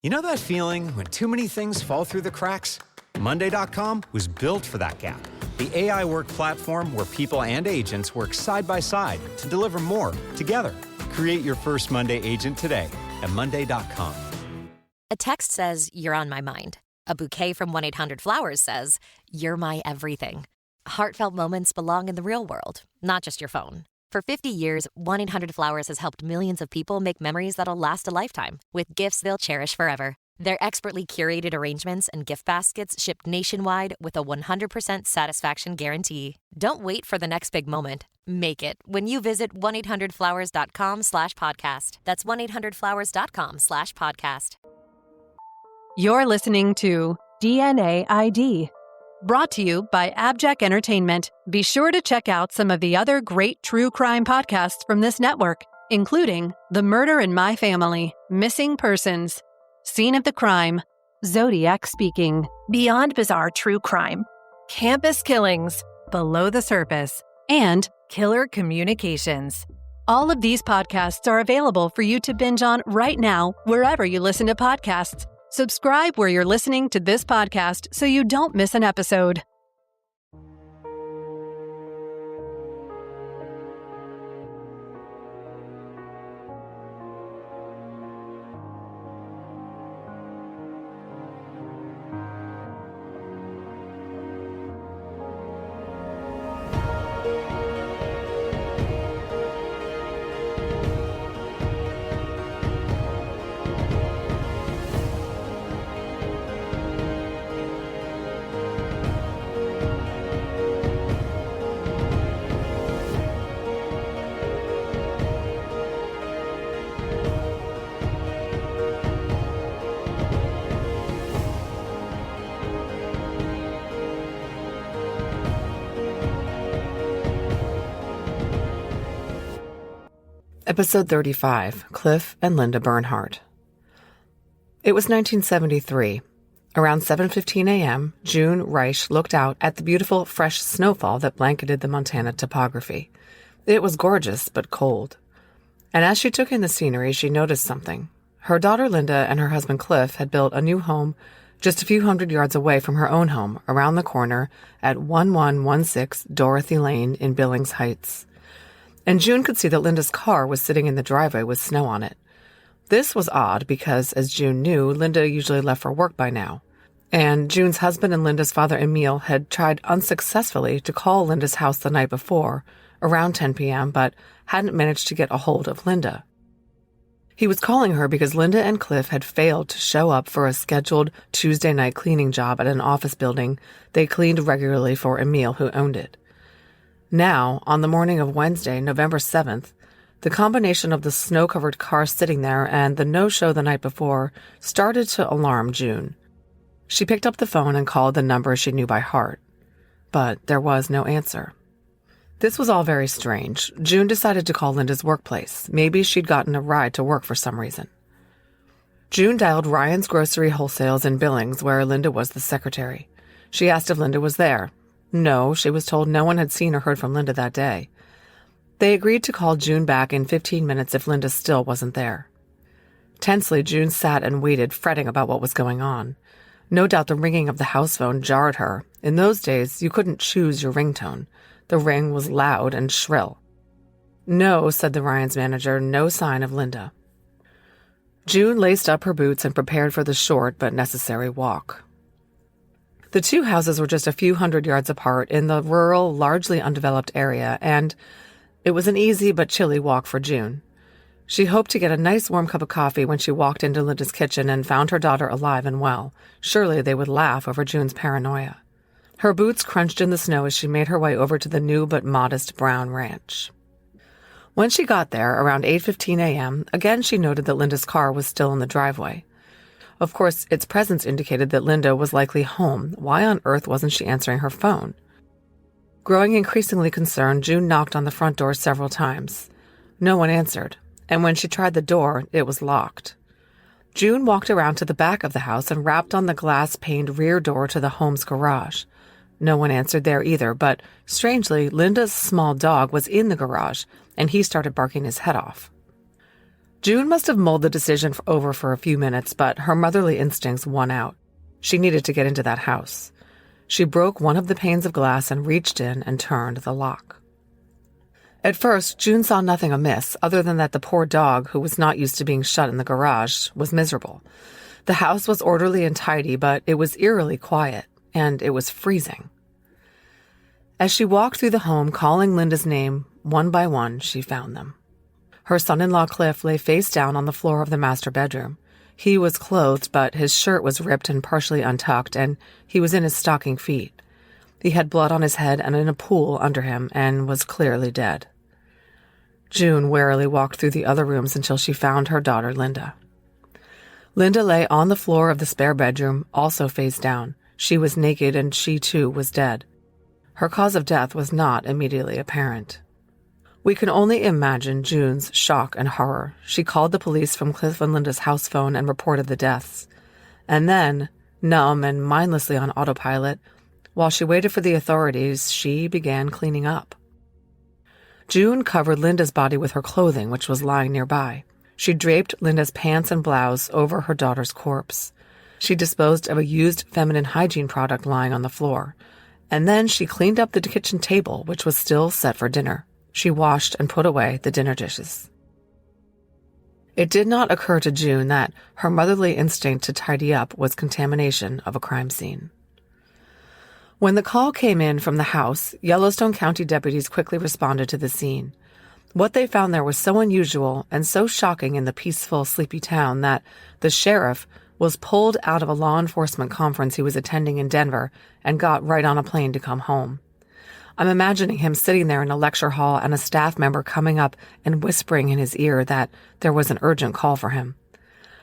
You know that feeling when too many things fall through the cracks? Monday.com was built for that gap. The AI work platform where people and agents work side by side to deliver more together. Create your first Monday agent today at Monday.com. A text says, "You're on my mind." A bouquet from 1-800-Flowers says, "You're my everything." Heartfelt moments belong in the real world, not just your phone. For 50 years, 1-800-Flowers has helped millions of people make memories that'll last a lifetime with gifts they'll cherish forever. Their expertly curated arrangements and gift baskets ship nationwide with a 100% satisfaction guarantee. Don't wait for the next big moment. Make it when you visit 1-800-Flowers.com/podcast. That's 1-800-Flowers.com/podcast. You're listening to DNA ID, brought to you by AbJack Entertainment. Be sure to check out some of the other great true crime podcasts from this network, including The Murder in My Family, Missing Persons, Scene of the Crime, Zodiac Speaking, Beyond Bizarre True Crime, Campus Killings, Below the Surface, and Killer Communications. All of these podcasts are available for you to binge on right now, wherever you listen to podcasts. Subscribe where you're listening to this podcast so you don't miss an episode. Episode 35, Cliff and Linda Bernhardt. It was 1973. Around 7:15 a.m., June Reich looked out at the beautiful, fresh snowfall that blanketed the Montana topography. It was gorgeous, but cold. And as she took in the scenery, she noticed something. Her daughter Linda and her husband Cliff had built a new home just a few hundred yards away from her own home, around the corner at 1116 Dorothy Lane in Billings Heights. And June could see that Linda's car was sitting in the driveway with snow on it. This was odd because, as June knew, Linda usually left for work by now. And June's husband and Linda's father, Emil, had tried unsuccessfully to call Linda's house the night before, around 10 p.m., but hadn't managed to get a hold of Linda. He was calling her because Linda and Cliff had failed to show up for a scheduled Tuesday night cleaning job at an office building they cleaned regularly for Emil, who owned it. Now, on the morning of Wednesday, November 7th, the combination of the snow-covered car sitting there and the no-show the night before started to alarm June. She picked up the phone and called the number she knew by heart. But there was no answer. This was all very strange. June decided to call Linda's workplace. Maybe she'd gotten a ride to work for some reason. June dialed Ryan's Grocery Wholesales in Billings, where Linda was the secretary. She asked if Linda was there. No, she was told no one had seen or heard from Linda that day. They agreed to call June back in 15 minutes if Linda still wasn't there. Tensely, June sat and waited, fretting about what was going on. No doubt the ringing of the house phone jarred her. In those days, you couldn't choose your ringtone. The ring was loud and shrill. No, said the Ryan's manager, no sign of Linda. June laced up her boots and prepared for the short but necessary walk. The two houses were just a few hundred yards apart in the rural, largely undeveloped area, and it was an easy but chilly walk for June. She hoped to get a nice warm cup of coffee when she walked into Linda's kitchen and found her daughter alive and well. Surely they would laugh over June's paranoia. Her boots crunched in the snow as she made her way over to the new but modest brown ranch. When she got there, around 8:15 a.m., again she noted that Linda's car was still in the driveway. Of course, its presence indicated that Linda was likely home. Why on earth wasn't she answering her phone? Growing increasingly concerned, June knocked on the front door several times. No one answered, and when she tried the door, it was locked. June walked around to the back of the house and rapped on the glass-paned rear door to the home's garage. No one answered there either, but strangely, Linda's small dog was in the garage, and he started barking his head off. June must have mulled the decision over for a few minutes, but her motherly instincts won out. She needed to get into that house. She broke one of the panes of glass and reached in and turned the lock. At first, June saw nothing amiss, other than that the poor dog, who was not used to being shut in the garage, was miserable. The house was orderly and tidy, but it was eerily quiet, and it was freezing. As she walked through the home, calling Linda's name, one by one, she found them. Her son-in-law Cliff lay face down on the floor of the master bedroom. He was clothed, but his shirt was ripped and partially untucked, and he was in his stocking feet. He had blood on his head and in a pool under him, and was clearly dead. June warily walked through the other rooms until she found her daughter Linda. Linda lay on the floor of the spare bedroom, also face down. She was naked, and she too was dead. Her cause of death was not immediately apparent. We can only imagine June's shock and horror. She called the police from Cliff and Linda's house phone and reported the deaths. And then, numb and mindlessly on autopilot, while she waited for the authorities, she began cleaning up. June covered Linda's body with her clothing, which was lying nearby. She draped Linda's pants and blouse over her daughter's corpse. She disposed of a used feminine hygiene product lying on the floor. And then she cleaned up the kitchen table, which was still set for dinner. She washed and put away the dinner dishes. It did not occur to June that her motherly instinct to tidy up was contamination of a crime scene. When the call came in from the house, Yellowstone County deputies quickly responded to the scene. What they found there was so unusual and so shocking in the peaceful, sleepy town that the sheriff was pulled out of a law enforcement conference he was attending in Denver and got right on a plane to come home. I'm imagining him sitting there in a lecture hall and a staff member coming up and whispering in his ear that there was an urgent call for him.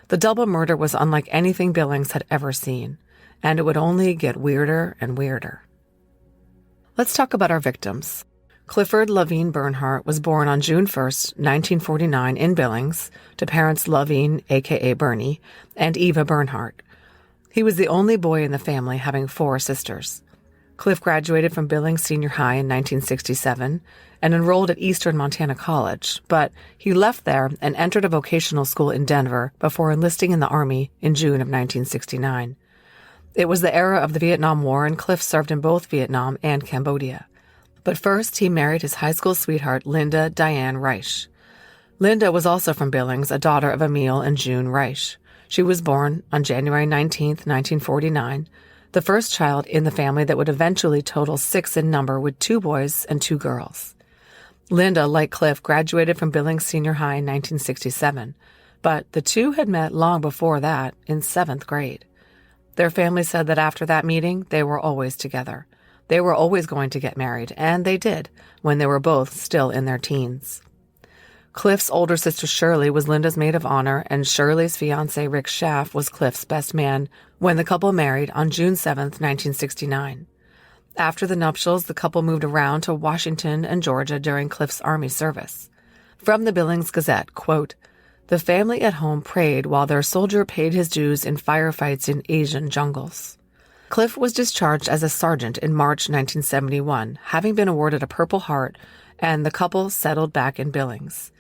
The double murder was unlike anything Billings had ever seen, and it would only get weirder and weirder. Let's talk about our victims. Clifford Lavine Bernhardt was born on June 1st, 1949 in Billings to parents Lavine, a.k.a. Bernie, and Eva Bernhardt. He was the only boy in the family, having 4 sisters. Cliff graduated from Billings Senior High in 1967 and enrolled at Eastern Montana College, but he left there and entered a vocational school in Denver before enlisting in the Army in June of 1969. It was the era of the Vietnam War, and Cliff served in both Vietnam and Cambodia. But first, he married his high school sweetheart, Linda Diane Reich. Linda was also from Billings, a daughter of Emil and June Reich. She was born on January 19, 1949, the first child in the family that would eventually total 6 in number with 2 boys and 2 girls. Linda, like Cliff, graduated from Billings Senior High in 1967, but the two had met long before that, in 7th grade. Their family said that after that meeting, they were always together. They were always going to get married, and they did, when they were both still in their teens. Cliff's older sister Shirley was Linda's maid of honor, and Shirley's fiancé Rick Schaff was Cliff's best man when the couple married on June 7, 1969. After the nuptials, the couple moved around to Washington and Georgia during Cliff's Army service. From the Billings Gazette, quote, "The family at home prayed while their soldier paid his dues in firefights in Asian jungles." Cliff was discharged as a sergeant in March 1971, having been awarded a Purple Heart, and the couple settled back in Billings.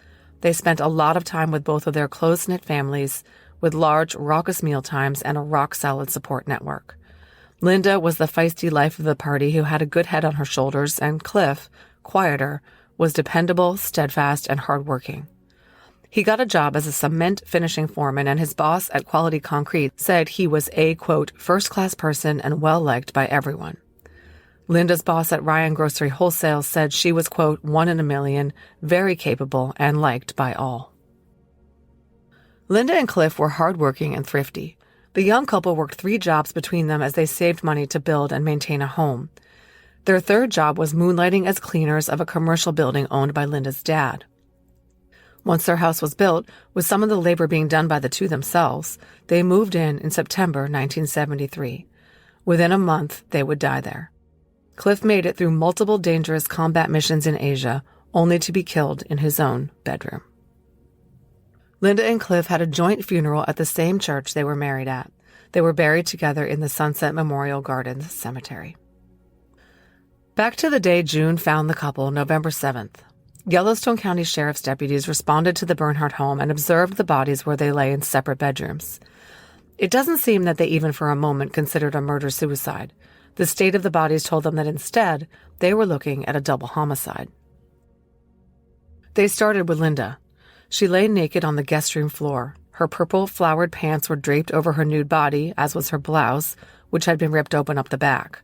They spent a lot of time with both of their close-knit families, with large, raucous mealtimes and a rock-solid support network. Linda was the feisty life of the party who had a good head on her shoulders, and Cliff, quieter, was dependable, steadfast, and hardworking. He got a job as a cement finishing foreman, and his boss at Quality Concrete said he was a, quote, first-class person and well-liked by everyone. Linda's boss at Ryan Grocery Wholesale said she was, quote, 1 in a million, very capable and liked by all. Linda and Cliff were hardworking and thrifty. The young couple worked 3 jobs between them as they saved money to build and maintain a home. Their third job was moonlighting as cleaners of a commercial building owned by Linda's dad. Once their house was built, with some of the labor being done by the two themselves, they moved in September 1973. Within a month, they would die there. Cliff made it through multiple dangerous combat missions in Asia, only to be killed in his own bedroom. Linda and Cliff had a joint funeral at the same church they were married at. They were buried together in the Sunset Memorial Gardens Cemetery. Back to the day June found the couple, November 7th. Yellowstone County Sheriff's deputies responded to the Bernhardt home and observed the bodies where they lay in separate bedrooms. It doesn't seem that they even for a moment considered a murder-suicide. The state of the bodies told them that instead, they were looking at a double homicide. They started with Linda. She lay naked on the guest room floor. Her purple flowered pants were draped over her nude body, as was her blouse, which had been ripped open up the back.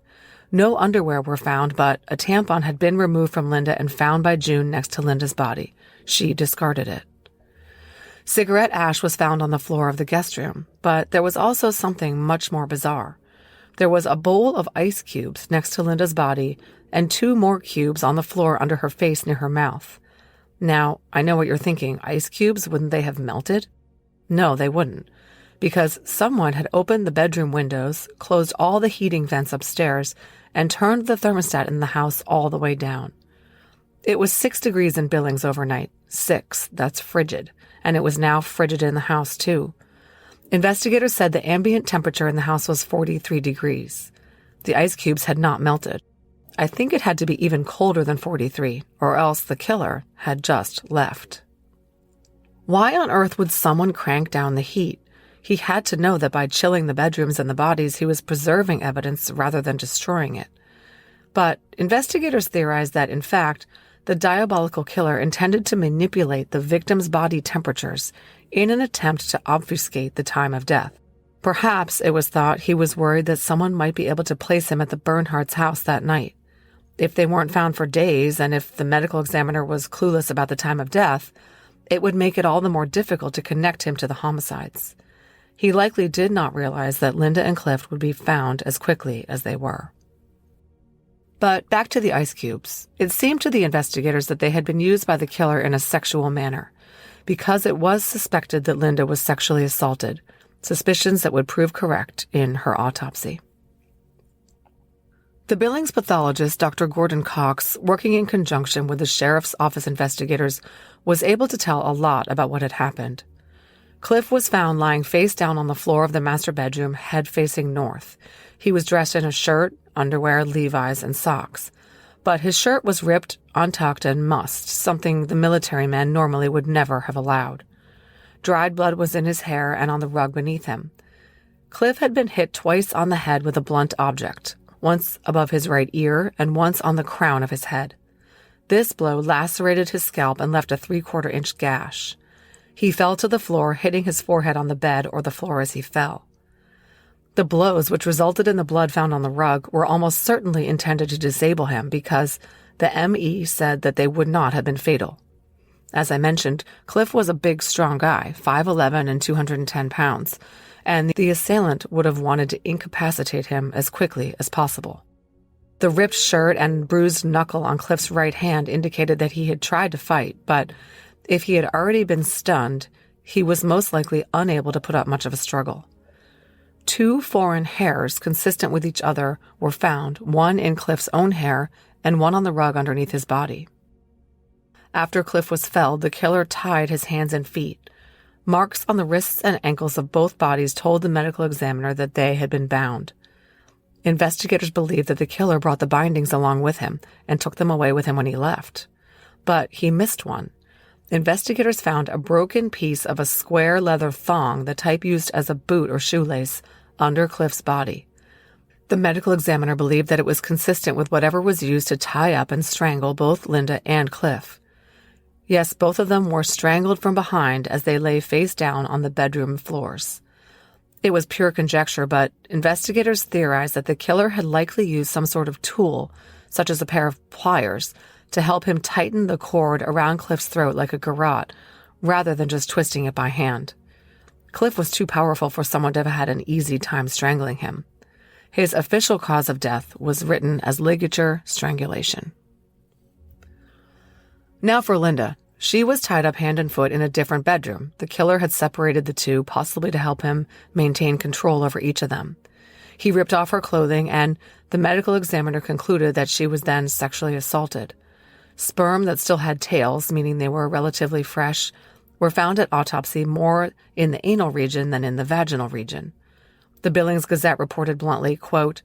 No underwear were found, but a tampon had been removed from Linda and found by June next to Linda's body. She discarded it. Cigarette ash was found on the floor of the guest room, but there was also something much more bizarre. There was a bowl of ice cubes next to Linda's body and 2 more cubes on the floor under her face near her mouth. Now, I know what you're thinking. Ice cubes, wouldn't they have melted? No, they wouldn't, because someone had opened the bedroom windows, closed all the heating vents upstairs, and turned the thermostat in the house all the way down. It was 6 degrees in Billings overnight. 6, that's frigid. And it was now frigid in the house, too. Investigators said the ambient temperature in the house was 43 degrees. The ice cubes had not melted. I think it had to be even colder than 43, or else the killer had just left. Why on earth would someone crank down the heat? He had to know that by chilling the bedrooms and the bodies, he was preserving evidence rather than destroying it. But investigators theorized that, in fact, the diabolical killer intended to manipulate the victim's body temperatures in an attempt to obfuscate the time of death. Perhaps it was thought he was worried that someone might be able to place him at the Bernhardt's house that night. If they weren't found for days, and if the medical examiner was clueless about the time of death, it would make it all the more difficult to connect him to the homicides. He likely did not realize that Linda and Cliff would be found as quickly as they were. But back to the ice cubes. It seemed to the investigators that they had been used by the killer in a sexual manner, because it was suspected that Linda was sexually assaulted, suspicions that would prove correct in her autopsy. The Billings pathologist, Dr. Gordon Cox, working in conjunction with the sheriff's office investigators, was able to tell a lot about what had happened. Cliff was found lying face down on the floor of the master bedroom, head facing north. He was dressed in a shirt, underwear, Levi's, and socks. But his shirt was ripped, untucked, and mussed, something the military men normally would never have allowed. Dried blood was in his hair and on the rug beneath him. Cliff had been hit twice on the head with a blunt object, once above his right ear and once on the crown of his head. This blow lacerated his scalp and left a 3/4-inch gash. He fell to the floor, hitting his forehead on the bed or the floor as he fell. The blows, which resulted in the blood found on the rug, were almost certainly intended to disable him because the ME said that they would not have been fatal. As I mentioned, Cliff was a big, strong guy, 5'11" and 210 pounds, and the assailant would have wanted to incapacitate him as quickly as possible. The ripped shirt and bruised knuckle on Cliff's right hand indicated that he had tried to fight, but if he had already been stunned, he was most likely unable to put up much of a struggle. 2 foreign hairs consistent with each other were found, one in Cliff's own hair and one on the rug underneath his body. After Cliff was felled, the killer tied his hands and feet. Marks on the wrists and ankles of both bodies told the medical examiner that they had been bound. Investigators believed that the killer brought the bindings along with him and took them away with him when he left. But he missed one. Investigators found a broken piece of a square leather thong, the type used as a boot or shoelace, under Cliff's body. The medical examiner believed that it was consistent with whatever was used to tie up and strangle both Linda and Cliff. Yes, both of them were strangled from behind as they lay face down on the bedroom floors. It was pure conjecture, but investigators theorized that the killer had likely used some sort of tool, such as a pair of pliers, to help him tighten the cord around Cliff's throat like a garrote, rather than just twisting it by hand. Cliff was too powerful for someone to have had an easy time strangling him. His official cause of death was written as ligature strangulation. Now for Linda. She was tied up hand and foot in a different bedroom. The killer had separated the two, possibly to help him maintain control over each of them. He ripped off her clothing, and the medical examiner concluded that she was then sexually assaulted. Sperm that still had tails, meaning they were relatively fresh, were found at autopsy more in the anal region than in the vaginal region. The Billings Gazette reported bluntly, quote,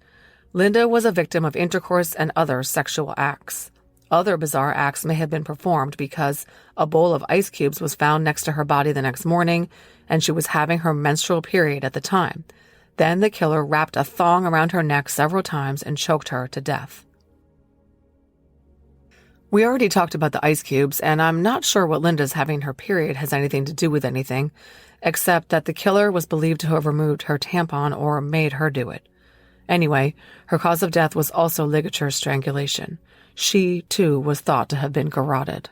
"Linda was a victim of intercourse and other sexual acts. Other bizarre acts may have been performed because a bowl of ice cubes was found next to her body the next morning, and she was having her menstrual period at the time. Then the killer wrapped a thong around her neck several times and choked her to death. We already talked about the ice cubes, and I'm not sure what Linda's having her period has anything to do with anything, except that the killer was believed to have removed her tampon or made her do it. Anyway, her cause of death was also ligature strangulation. She, too, was thought to have been garroted.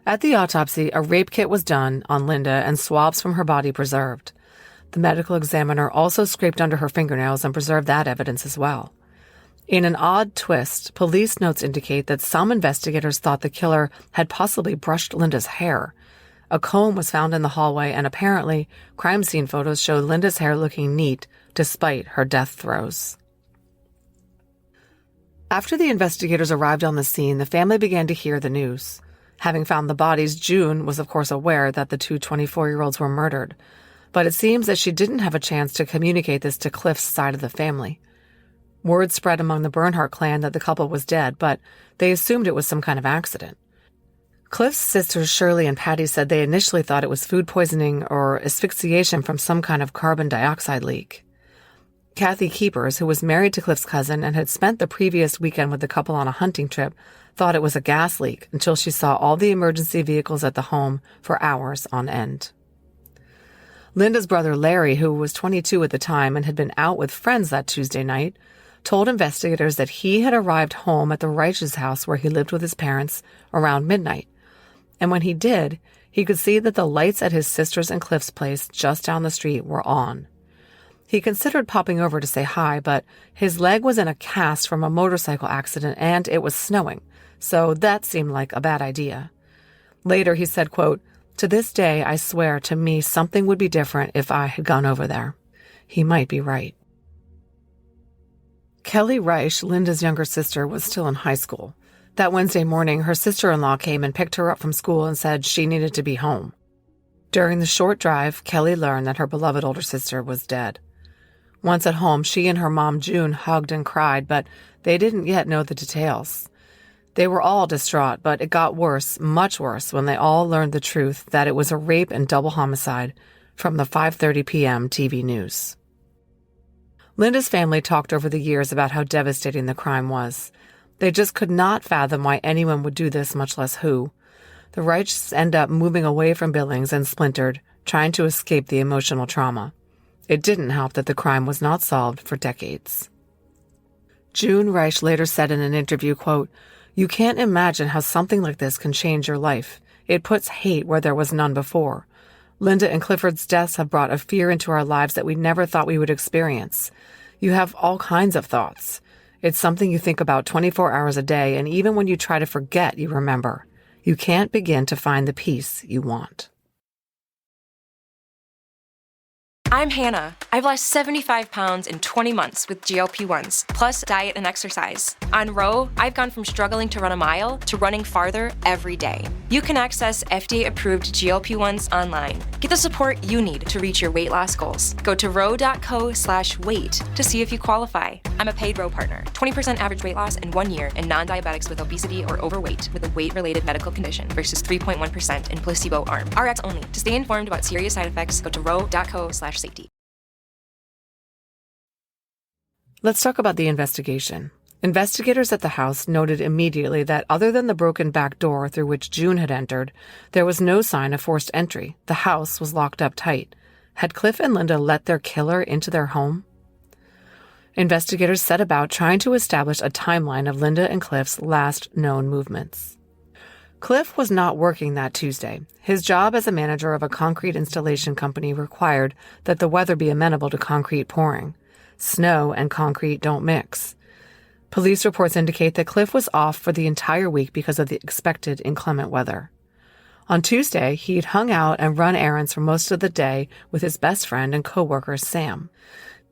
At the autopsy, a rape kit was done on Linda and swabs from her body preserved. The medical examiner also scraped under her fingernails and preserved that evidence as well. In an odd twist, police notes indicate that some investigators thought the killer had possibly brushed Linda's hair. A comb was found in the hallway, and apparently, crime scene photos showed Linda's hair looking neat despite her death throes. After the investigators arrived on the scene, the family began to hear the news. Having found the bodies, June was of course aware that the two 24-year-olds were murdered, but it seems that she didn't have a chance to communicate this to Cliff's side of the family. Word spread among the Bernhardt clan that the couple was dead, but they assumed it was some kind of accident. Cliff's sisters Shirley and Patty said they initially thought it was food poisoning or asphyxiation from some kind of carbon dioxide leak. Kathy Keepers, who was married to Cliff's cousin and had spent the previous weekend with the couple on a hunting trip, thought it was a gas leak until she saw all the emergency vehicles at the home for hours on end. Linda's brother Larry, who was 22 at the time and had been out with friends that Tuesday night, told investigators that he had arrived home at the Reich's house where he lived with his parents around midnight. And when he did, he could see that the lights at his sister's and Cliff's place just down the street were on. He considered popping over to say hi, but his leg was in a cast from a motorcycle accident and it was snowing, so that seemed like a bad idea. Later he said, quote, "To this day, I swear to me something would be different if I had gone over there." He might be right. Kelly Reich, Linda's younger sister, was still in high school. That Wednesday morning, her sister-in-law came and picked her up from school and said she needed to be home. During the short drive, Kelly learned that her beloved older sister was dead. Once at home, she and her mom, June, hugged and cried, but they didn't yet know the details. They were all distraught, but it got worse, much worse, when they all learned the truth that it was a rape and double homicide from the 5:30 p.m. TV news. Linda's family talked over the years about how devastating the crime was. They just could not fathom why anyone would do this, much less who. The Reichs end up moving away from Billings and splintered, trying to escape the emotional trauma. It didn't help that the crime was not solved for decades. June Reich later said in an interview, quote, "You can't imagine how something like this can change your life. It puts hate where there was none before. Linda and Clifford's deaths have brought a fear into our lives that we never thought we would experience. You have all kinds of thoughts. It's something you think about 24 hours a day, and even when you try to forget, you remember. You can't begin to find the peace you want." I'm Hannah. I've lost 75 pounds in 20 months with GLP-1s, plus diet and exercise. On Row, I've gone from struggling to run a mile to running farther every day. You can access FDA-approved GLP-1s online. Get the support you need to reach your weight loss goals. Go to row.co/weight to see if you qualify. I'm a paid Row partner. 20% average weight loss in 1 year in non-diabetics with obesity or overweight with a weight-related medical condition versus 3.1% in placebo arm. RX only. To stay informed about serious side effects, go to row.co/safety. Let's talk about the investigation. Investigators at the house noted immediately that other than the broken back door through which June had entered, there was no sign of forced entry. The house was locked up tight. Had Cliff and Linda let their killer into their home? Investigators set about trying to establish a timeline of Linda and Cliff's last known movements. Cliff was not working that Tuesday. His job as a manager of a concrete installation company required that the weather be amenable to concrete pouring. Snow and concrete don't mix. Police reports indicate that Cliff was off for the entire week because of the expected inclement weather. On Tuesday, he'd hung out and run errands for most of the day with his best friend and coworker, Sam.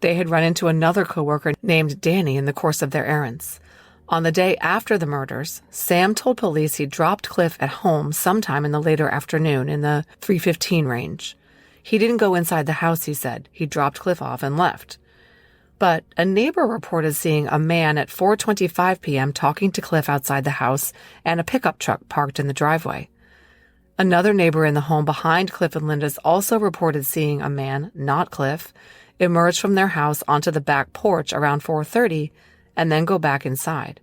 They had run into another coworker named Danny in the course of their errands. On the day after the murders, Sam told police he dropped Cliff at home sometime in the later afternoon in the 3:15 range. He didn't go inside the house, he said. He dropped Cliff off and left. But a neighbor reported seeing a man at 4:25 p.m. talking to Cliff outside the house and a pickup truck parked in the driveway. Another neighbor in the home behind Cliff and Linda's also reported seeing a man, not Cliff, emerge from their house onto the back porch around 4:30 and then go back inside.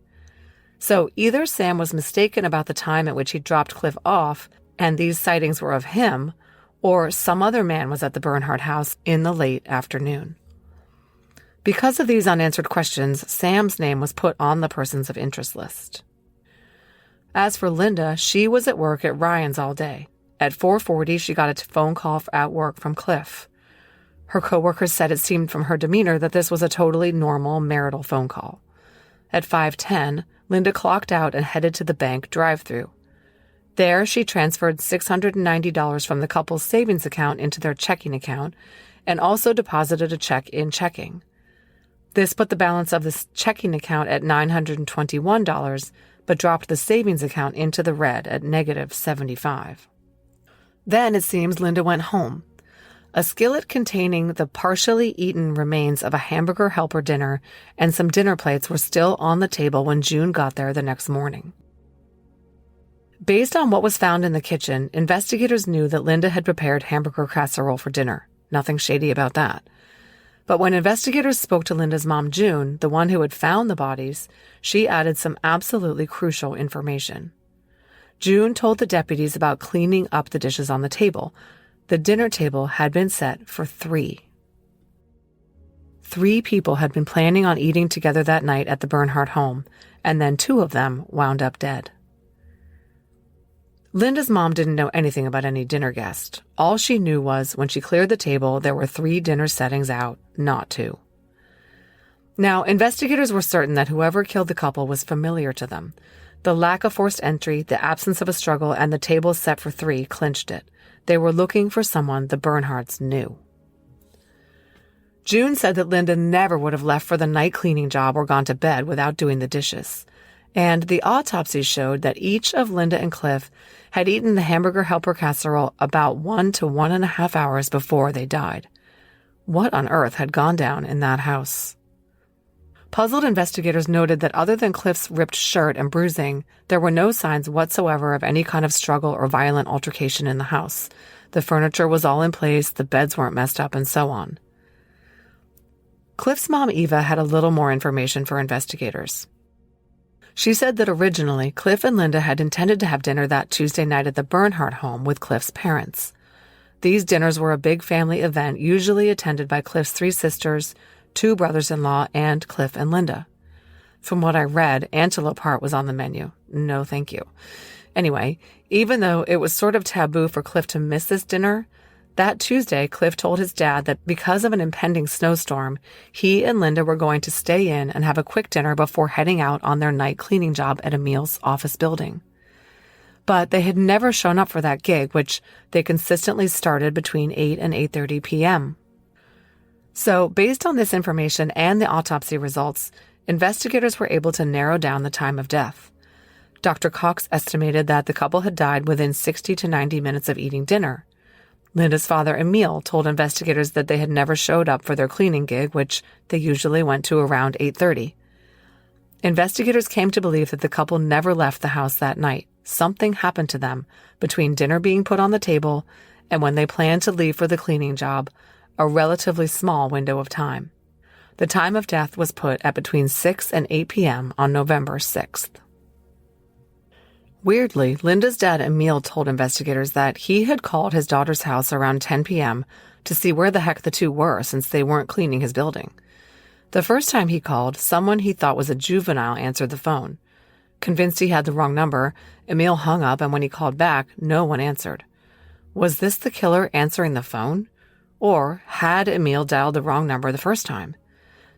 So either Sam was mistaken about the time at which he dropped Cliff off and these sightings were of him, or some other man was at the Bernhardt house in the late afternoon. Because of these unanswered questions, Sam's name was put on the persons of interest list. As for Linda, she was at work at Ryan's all day. At 4:40, she got a phone call at work from Cliff. Her coworkers said it seemed from her demeanor that this was a totally normal marital phone call. At 5:10, Linda clocked out and headed to the bank drive-thru. There, she transferred $690 from the couple's savings account into their checking account and also deposited a check in checking. This put the balance of the checking account at $921, but dropped the savings account into the red at -$75. Then, it seems, Linda went home. A skillet containing the partially eaten remains of a hamburger helper dinner and some dinner plates were still on the table when June got there the next morning. Based on what was found in the kitchen, investigators knew that Linda had prepared hamburger casserole for dinner. Nothing shady about that. But when investigators spoke to Linda's mom, June, the one who had found the bodies, she added some absolutely crucial information. June told the deputies about cleaning up the dishes on the table. The dinner table had been set for 3. 3 people had been planning on eating together that night at the Bernhardt home, and then 2 of them wound up dead. Linda's mom didn't know anything about any dinner guest. All she knew was when she cleared the table, there were 3 dinner settings out, not 2. Now, investigators were certain that whoever killed the couple was familiar to them. The lack of forced entry, the absence of a struggle, and the table set for 3 clinched it. They were looking for someone the Bernhardts knew. June said that Linda never would have left for the night cleaning job or gone to bed without doing the dishes. And the autopsy showed that each of Linda and Cliff had eaten the hamburger helper casserole about 1 to 1.5 hours before they died. What on earth had gone down in that house? Puzzled investigators noted that other than Cliff's ripped shirt and bruising, there were no signs whatsoever of any kind of struggle or violent altercation in the house. The furniture was all in place, the beds weren't messed up, and so on. Cliff's mom, Eva, had a little more information for investigators. She said that originally, Cliff and Linda had intended to have dinner that Tuesday night at the Bernhardt home with Cliff's parents. These dinners were a big family event usually attended by Cliff's 3 sisters, 2 brothers-in-law, and Cliff and Linda. From what I read, antelope heart was on the menu. No, thank you. Anyway, even though it was sort of taboo for Cliff to miss this dinner, that Tuesday, Cliff told his dad that because of an impending snowstorm, he and Linda were going to stay in and have a quick dinner before heading out on their night cleaning job at Emil's office building. But they had never shown up for that gig, which they consistently started between 8 and 8:30 p.m. So, based on this information and the autopsy results, investigators were able to narrow down the time of death. Dr. Cox estimated that the couple had died within 60 to 90 minutes of eating dinner. Linda's father, Emil, told investigators that they had never showed up for their cleaning gig, which they usually went to around 8:30. Investigators came to believe that the couple never left the house that night. Something happened to them between dinner being put on the table and when they planned to leave for the cleaning job, a relatively small window of time. The time of death was put at between 6 and 8 p.m. on November 6th. Weirdly, Linda's dad, Emil, told investigators that he had called his daughter's house around 10 p.m. to see where the heck the 2 were since they weren't cleaning his building. The first time he called, someone he thought was a juvenile answered the phone. Convinced he had the wrong number, Emil hung up, and when he called back, no one answered. Was this the killer answering the phone? Or had Emil dialed the wrong number the first time?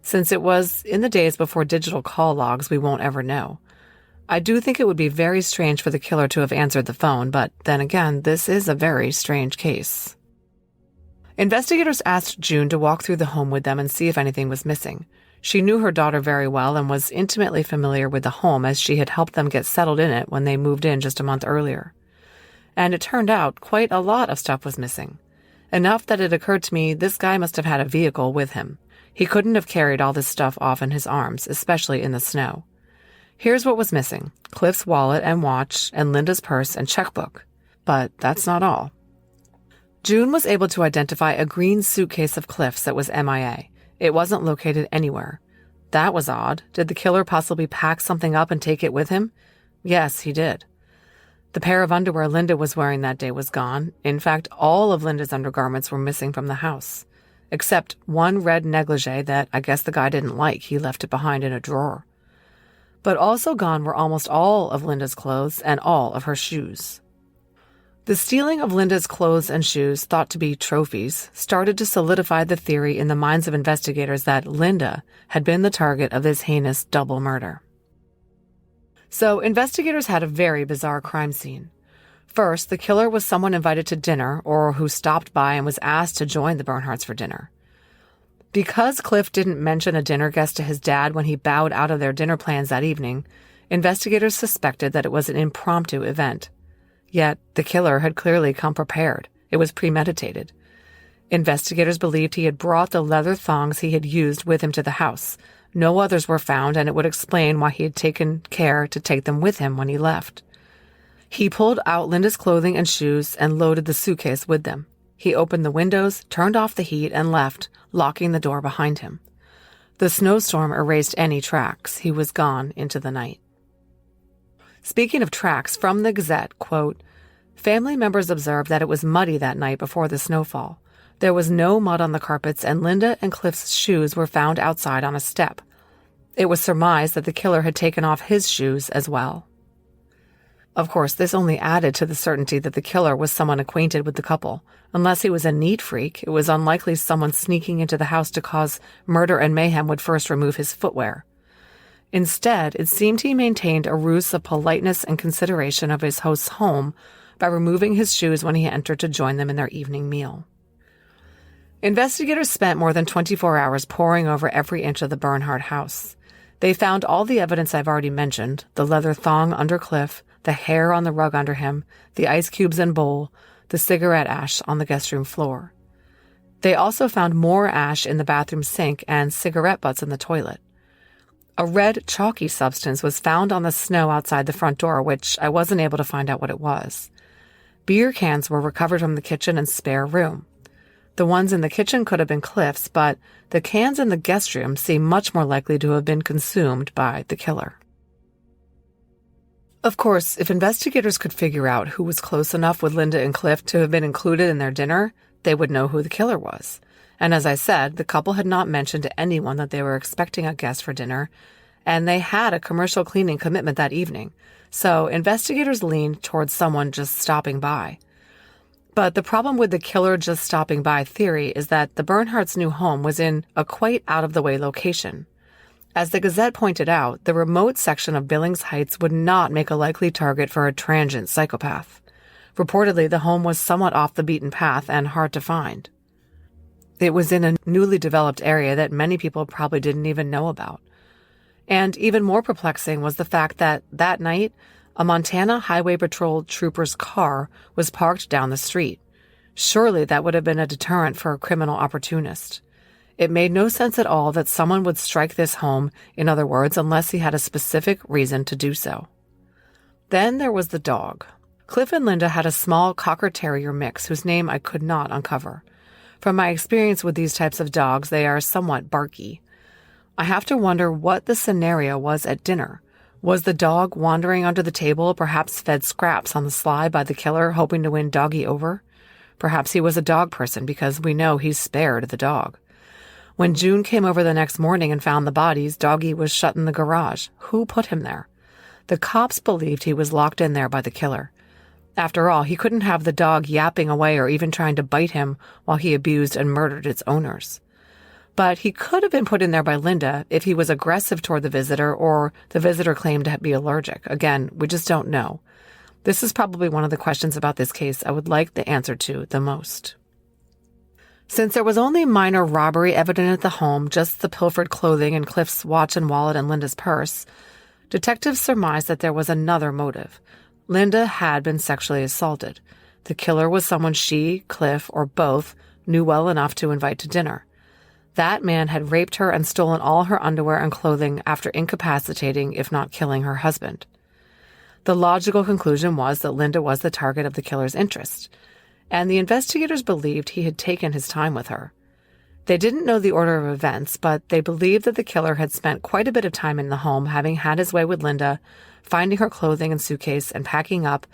Since it was in the days before digital call logs, we won't ever know. I do think it would be very strange for the killer to have answered the phone, but then again, this is a very strange case. Investigators asked June to walk through the home with them and see if anything was missing. She knew her daughter very well and was intimately familiar with the home as she had helped them get settled in it when they moved in just a month earlier. And it turned out quite a lot of stuff was missing. Enough that it occurred to me this guy must have had a vehicle with him. He couldn't have carried all this stuff off in his arms, especially in the snow. Here's what was missing: Cliff's wallet and watch, and Linda's purse and checkbook. But that's not all. June was able to identify a green suitcase of Cliff's that was MIA. It wasn't located anywhere. That was odd. Did the killer possibly pack something up and take it with him? Yes, he did. The pair of underwear Linda was wearing that day was gone. In fact, all of Linda's undergarments were missing from the house, except one red negligee that I guess the guy didn't like. He left it behind in a drawer. But also gone were almost all of Linda's clothes and all of her shoes. The stealing of Linda's clothes and shoes, thought to be trophies, started to solidify the theory in the minds of investigators that Linda had been the target of this heinous double murder. So investigators had a very bizarre crime scene. First, the killer was someone invited to dinner or who stopped by and was asked to join the Bernhardts for dinner. Because Cliff didn't mention a dinner guest to his dad when he bowed out of their dinner plans that evening, investigators suspected that it was an impromptu event. Yet, the killer had clearly come prepared. It was premeditated. Investigators believed he had brought the leather thongs he had used with him to the house. No others were found, and it would explain why he had taken care to take them with him when he left. He pulled out Linda's clothing and shoes and loaded the suitcase with them. He opened the windows, turned off the heat, and left, locking the door behind him. The snowstorm erased any tracks. He was gone into the night. Speaking of tracks, from the Gazette, quote, "Family members observed that it was muddy that night before the snowfall. There was no mud on the carpets, and Linda and Cliff's shoes were found outside on a step. It was surmised that the killer had taken off his shoes as well." Of course, this only added to the certainty that the killer was someone acquainted with the couple. Unless he was a neat freak, it was unlikely someone sneaking into the house to cause murder and mayhem would first remove his footwear. Instead, it seemed he maintained a ruse of politeness and consideration of his host's home by removing his shoes when he entered to join them in their evening meal. Investigators spent more than 24 hours poring over every inch of the Bernhardt house. They found all the evidence I've already mentioned: the leather thong under Cliff, the hair on the rug under him, the ice cubes and bowl, the cigarette ash on the guest room floor. They also found more ash in the bathroom sink and cigarette butts in the toilet. A red chalky substance was found on the snow outside the front door, which I wasn't able to find out what it was. Beer cans were recovered from the kitchen and spare room. The ones in the kitchen could have been Cliff's, but the cans in the guest room seem much more likely to have been consumed by the killer. Of course, if investigators could figure out who was close enough with Linda and Cliff to have been included in their dinner, they would know who the killer was. And as I said, the couple had not mentioned to anyone that they were expecting a guest for dinner, and they had a commercial cleaning commitment that evening, so investigators leaned towards someone just stopping by. But the problem with the killer just stopping by theory is that the Bernhardts' new home was in a quite out-of-the-way location. As the Gazette pointed out, the remote section of Billings Heights would not make a likely target for a transient psychopath. Reportedly, the home was somewhat off the beaten path and hard to find. It was in a newly developed area that many people probably didn't even know about. And even more perplexing was the fact that that night, a Montana Highway Patrol trooper's car was parked down the street. Surely that would have been a deterrent for a criminal opportunist. It made no sense at all that someone would strike this home, in other words, unless he had a specific reason to do so. Then there was the dog. Cliff and Linda had a small Cocker Terrier mix whose name I could not uncover. From my experience with these types of dogs, they are somewhat barky. I have to wonder what the scenario was at dinner. Was the dog wandering under the table, perhaps fed scraps on the sly by the killer, hoping to win Doggy over? Perhaps he was a dog person, because we know he spared the dog. When June came over the next morning and found the bodies, Doggy was shut in the garage. Who put him there? The cops believed he was locked in there by the killer. After all, he couldn't have the dog yapping away or even trying to bite him while he abused and murdered its owners. But he could have been put in there by Linda if he was aggressive toward the visitor or the visitor claimed to be allergic. Again, we just don't know. This is probably one of the questions about this case I would like the answer to the most. Since there was only minor robbery evident at the home, just the pilfered clothing and Cliff's watch and wallet and Linda's purse, detectives surmised that there was another motive. Linda had been sexually assaulted. The killer was someone she, Cliff, or both knew well enough to invite to dinner. That man had raped her and stolen all her underwear and clothing after incapacitating, if not killing, her husband. The logical conclusion was that Linda was the target of the killer's interest, and the investigators believed he had taken his time with her. They didn't know the order of events, but they believed that the killer had spent quite a bit of time in the home, having had his way with Linda, finding her clothing and suitcase and packing up,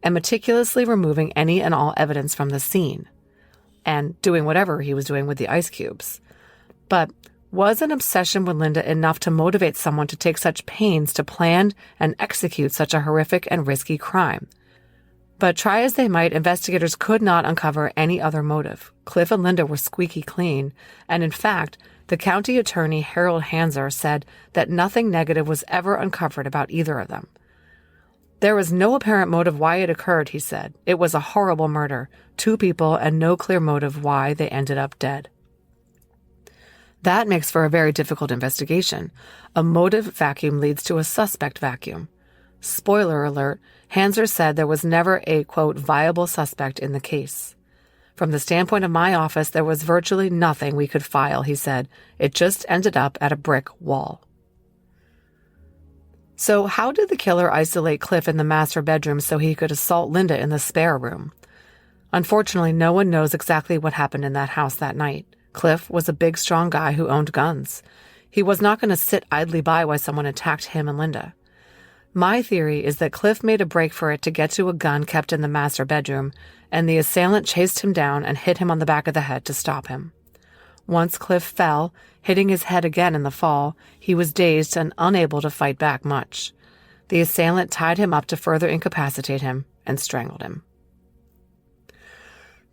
and meticulously removing any and all evidence from the scene, and doing whatever he was doing with the ice cubes. But was an obsession with Linda enough to motivate someone to take such pains to plan and execute such a horrific and risky crime? But try as they might, investigators could not uncover any other motive. Cliff and Linda were squeaky clean, and in fact, the county attorney Harold Hanser said that nothing negative was ever uncovered about either of them. There was no apparent motive why it occurred, he said. It was a horrible murder, 2 people, and no clear motive why they ended up dead. That makes for a very difficult investigation. A motive vacuum leads to a suspect vacuum. Spoiler alert, Hanser said there was never a, quote, viable suspect in the case. From the standpoint of my office, there was virtually nothing we could file, he said. It just ended up at a brick wall. So how did the killer isolate Cliff in the master bedroom so he could assault Linda in the spare room? Unfortunately, no one knows exactly what happened in that house that night. Cliff was a big, strong guy who owned guns. He was not going to sit idly by while someone attacked him and Linda. My theory is that Cliff made a break for it to get to a gun kept in the master bedroom, and the assailant chased him down and hit him on the back of the head to stop him. Once Cliff fell, hitting his head again in the fall, he was dazed and unable to fight back much. The assailant tied him up to further incapacitate him and strangled him.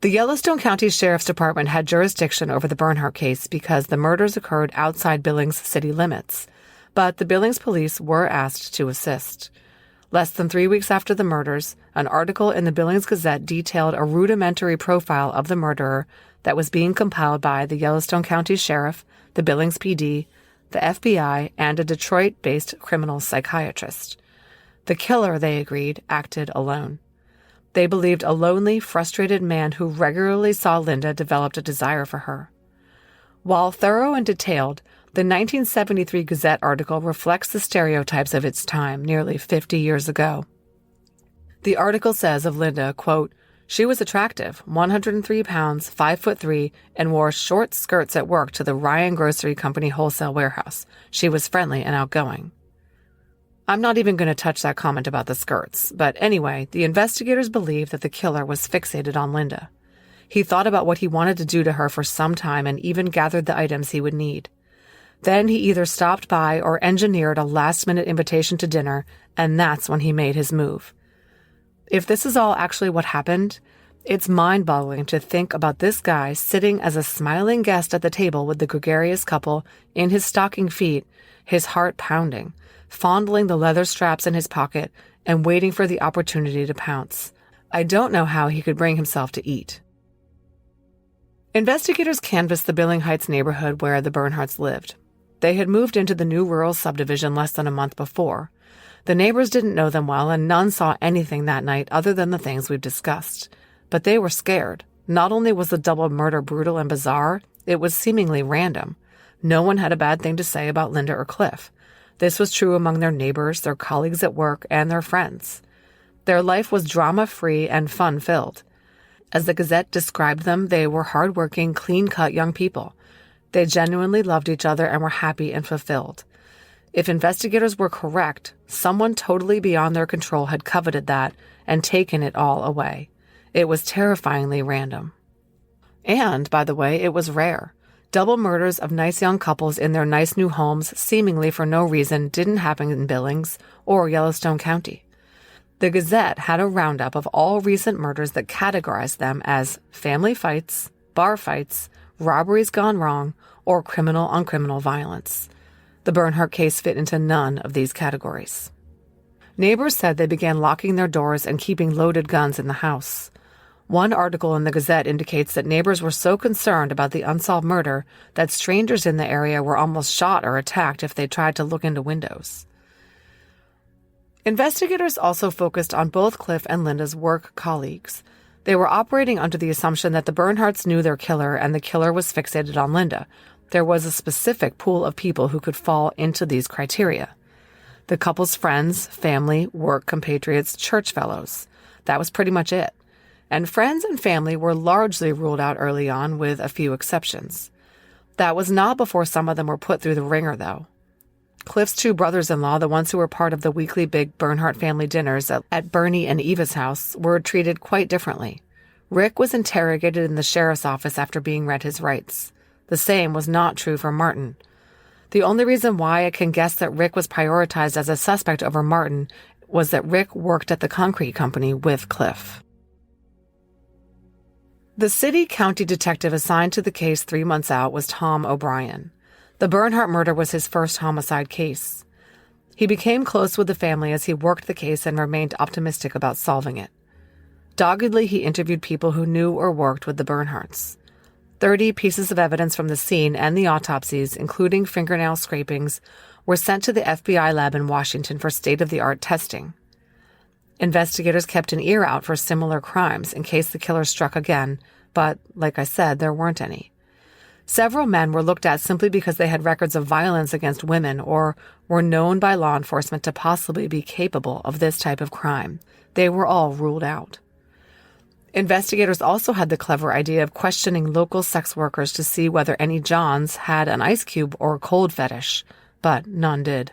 The Yellowstone County Sheriff's Department had jurisdiction over the Bernhardt case because the murders occurred outside Billings city limits, but the Billings police were asked to assist. Less than 3 weeks after the murders, an article in the Billings Gazette detailed a rudimentary profile of the murderer that was being compiled by the Yellowstone County Sheriff, the Billings PD, the FBI, and a Detroit-based criminal psychiatrist. The killer, they agreed, acted alone. They believed a lonely, frustrated man who regularly saw Linda developed a desire for her. While thorough and detailed, the 1973 Gazette article reflects the stereotypes of its time, nearly 50 years ago. The article says of Linda, quote, "She was attractive, 103 pounds, 5'3", and wore short skirts at work to the Ryan Grocery Company wholesale warehouse. She was friendly and outgoing." I'm not even going to touch that comment about the skirts, but anyway, the investigators believe that the killer was fixated on Linda. He thought about what he wanted to do to her for some time and even gathered the items he would need. Then he either stopped by or engineered a last-minute invitation to dinner, and that's when he made his move. If this is all actually what happened, it's mind-boggling to think about this guy sitting as a smiling guest at the table with the gregarious couple in his stocking feet, his heart pounding, fondling the leather straps in his pocket and waiting for the opportunity to pounce. I don't know how he could bring himself to eat. Investigators canvassed the Billings Heights neighborhood where the Bernhardts lived. They had moved into the new rural subdivision less than a month before. The neighbors didn't know them well, and none saw anything that night other than the things we've discussed. But they were scared. Not only was the double murder brutal and bizarre, it was seemingly random. No one had a bad thing to say about Linda or Cliff. This was true among their neighbors, their colleagues at work, and their friends. Their life was drama-free and fun-filled. As the Gazette described them, they were hard-working, clean-cut young people. They genuinely loved each other and were happy and fulfilled. If investigators were correct, someone totally beyond their control had coveted that and taken it all away. It was terrifyingly random. And, by the way, it was rare. Double murders of nice young couples in their nice new homes, seemingly for no reason, didn't happen in Billings or Yellowstone County. The Gazette had a roundup of all recent murders that categorized them as family fights, bar fights, robberies gone wrong, or criminal on criminal violence. The Bernhardt case fit into none of these categories. Neighbors said they began locking their doors and keeping loaded guns in the house. One article in the Gazette indicates that neighbors were so concerned about the unsolved murder that strangers in the area were almost shot or attacked if they tried to look into windows. Investigators also focused on both Cliff and Linda's work colleagues. They were operating under the assumption that the Bernhardts knew their killer and the killer was fixated on Linda. There was a specific pool of people who could fall into these criteria. The couple's friends, family, work compatriots, church fellows. That was pretty much it. And friends and family were largely ruled out early on, with a few exceptions. That was not before some of them were put through the ringer, though. Cliff's two brothers-in-law, the ones who were part of the weekly big Bernhardt family dinners at Bernie and Eva's house, were treated quite differently. Rick was interrogated in the sheriff's office after being read his rights. The same was not true for Martin. The only reason why I can guess that Rick was prioritized as a suspect over Martin was that Rick worked at the concrete company with Cliff. The city-county detective assigned to the case 3 months out was Tom O'Brien. The Bernhardt murder was his first homicide case. He became close with the family as he worked the case and remained optimistic about solving it. Doggedly, he interviewed people who knew or worked with the Bernhardts. 30 pieces of evidence from the scene and the autopsies, including fingernail scrapings, were sent to the FBI lab in Washington for state-of-the-art testing. Investigators kept an ear out for similar crimes in case the killer struck again, but, like I said, there weren't any. Several men were looked at simply because they had records of violence against women or were known by law enforcement to possibly be capable of this type of crime. They were all ruled out. Investigators also had the clever idea of questioning local sex workers to see whether any Johns had an ice cube or cold fetish, but none did.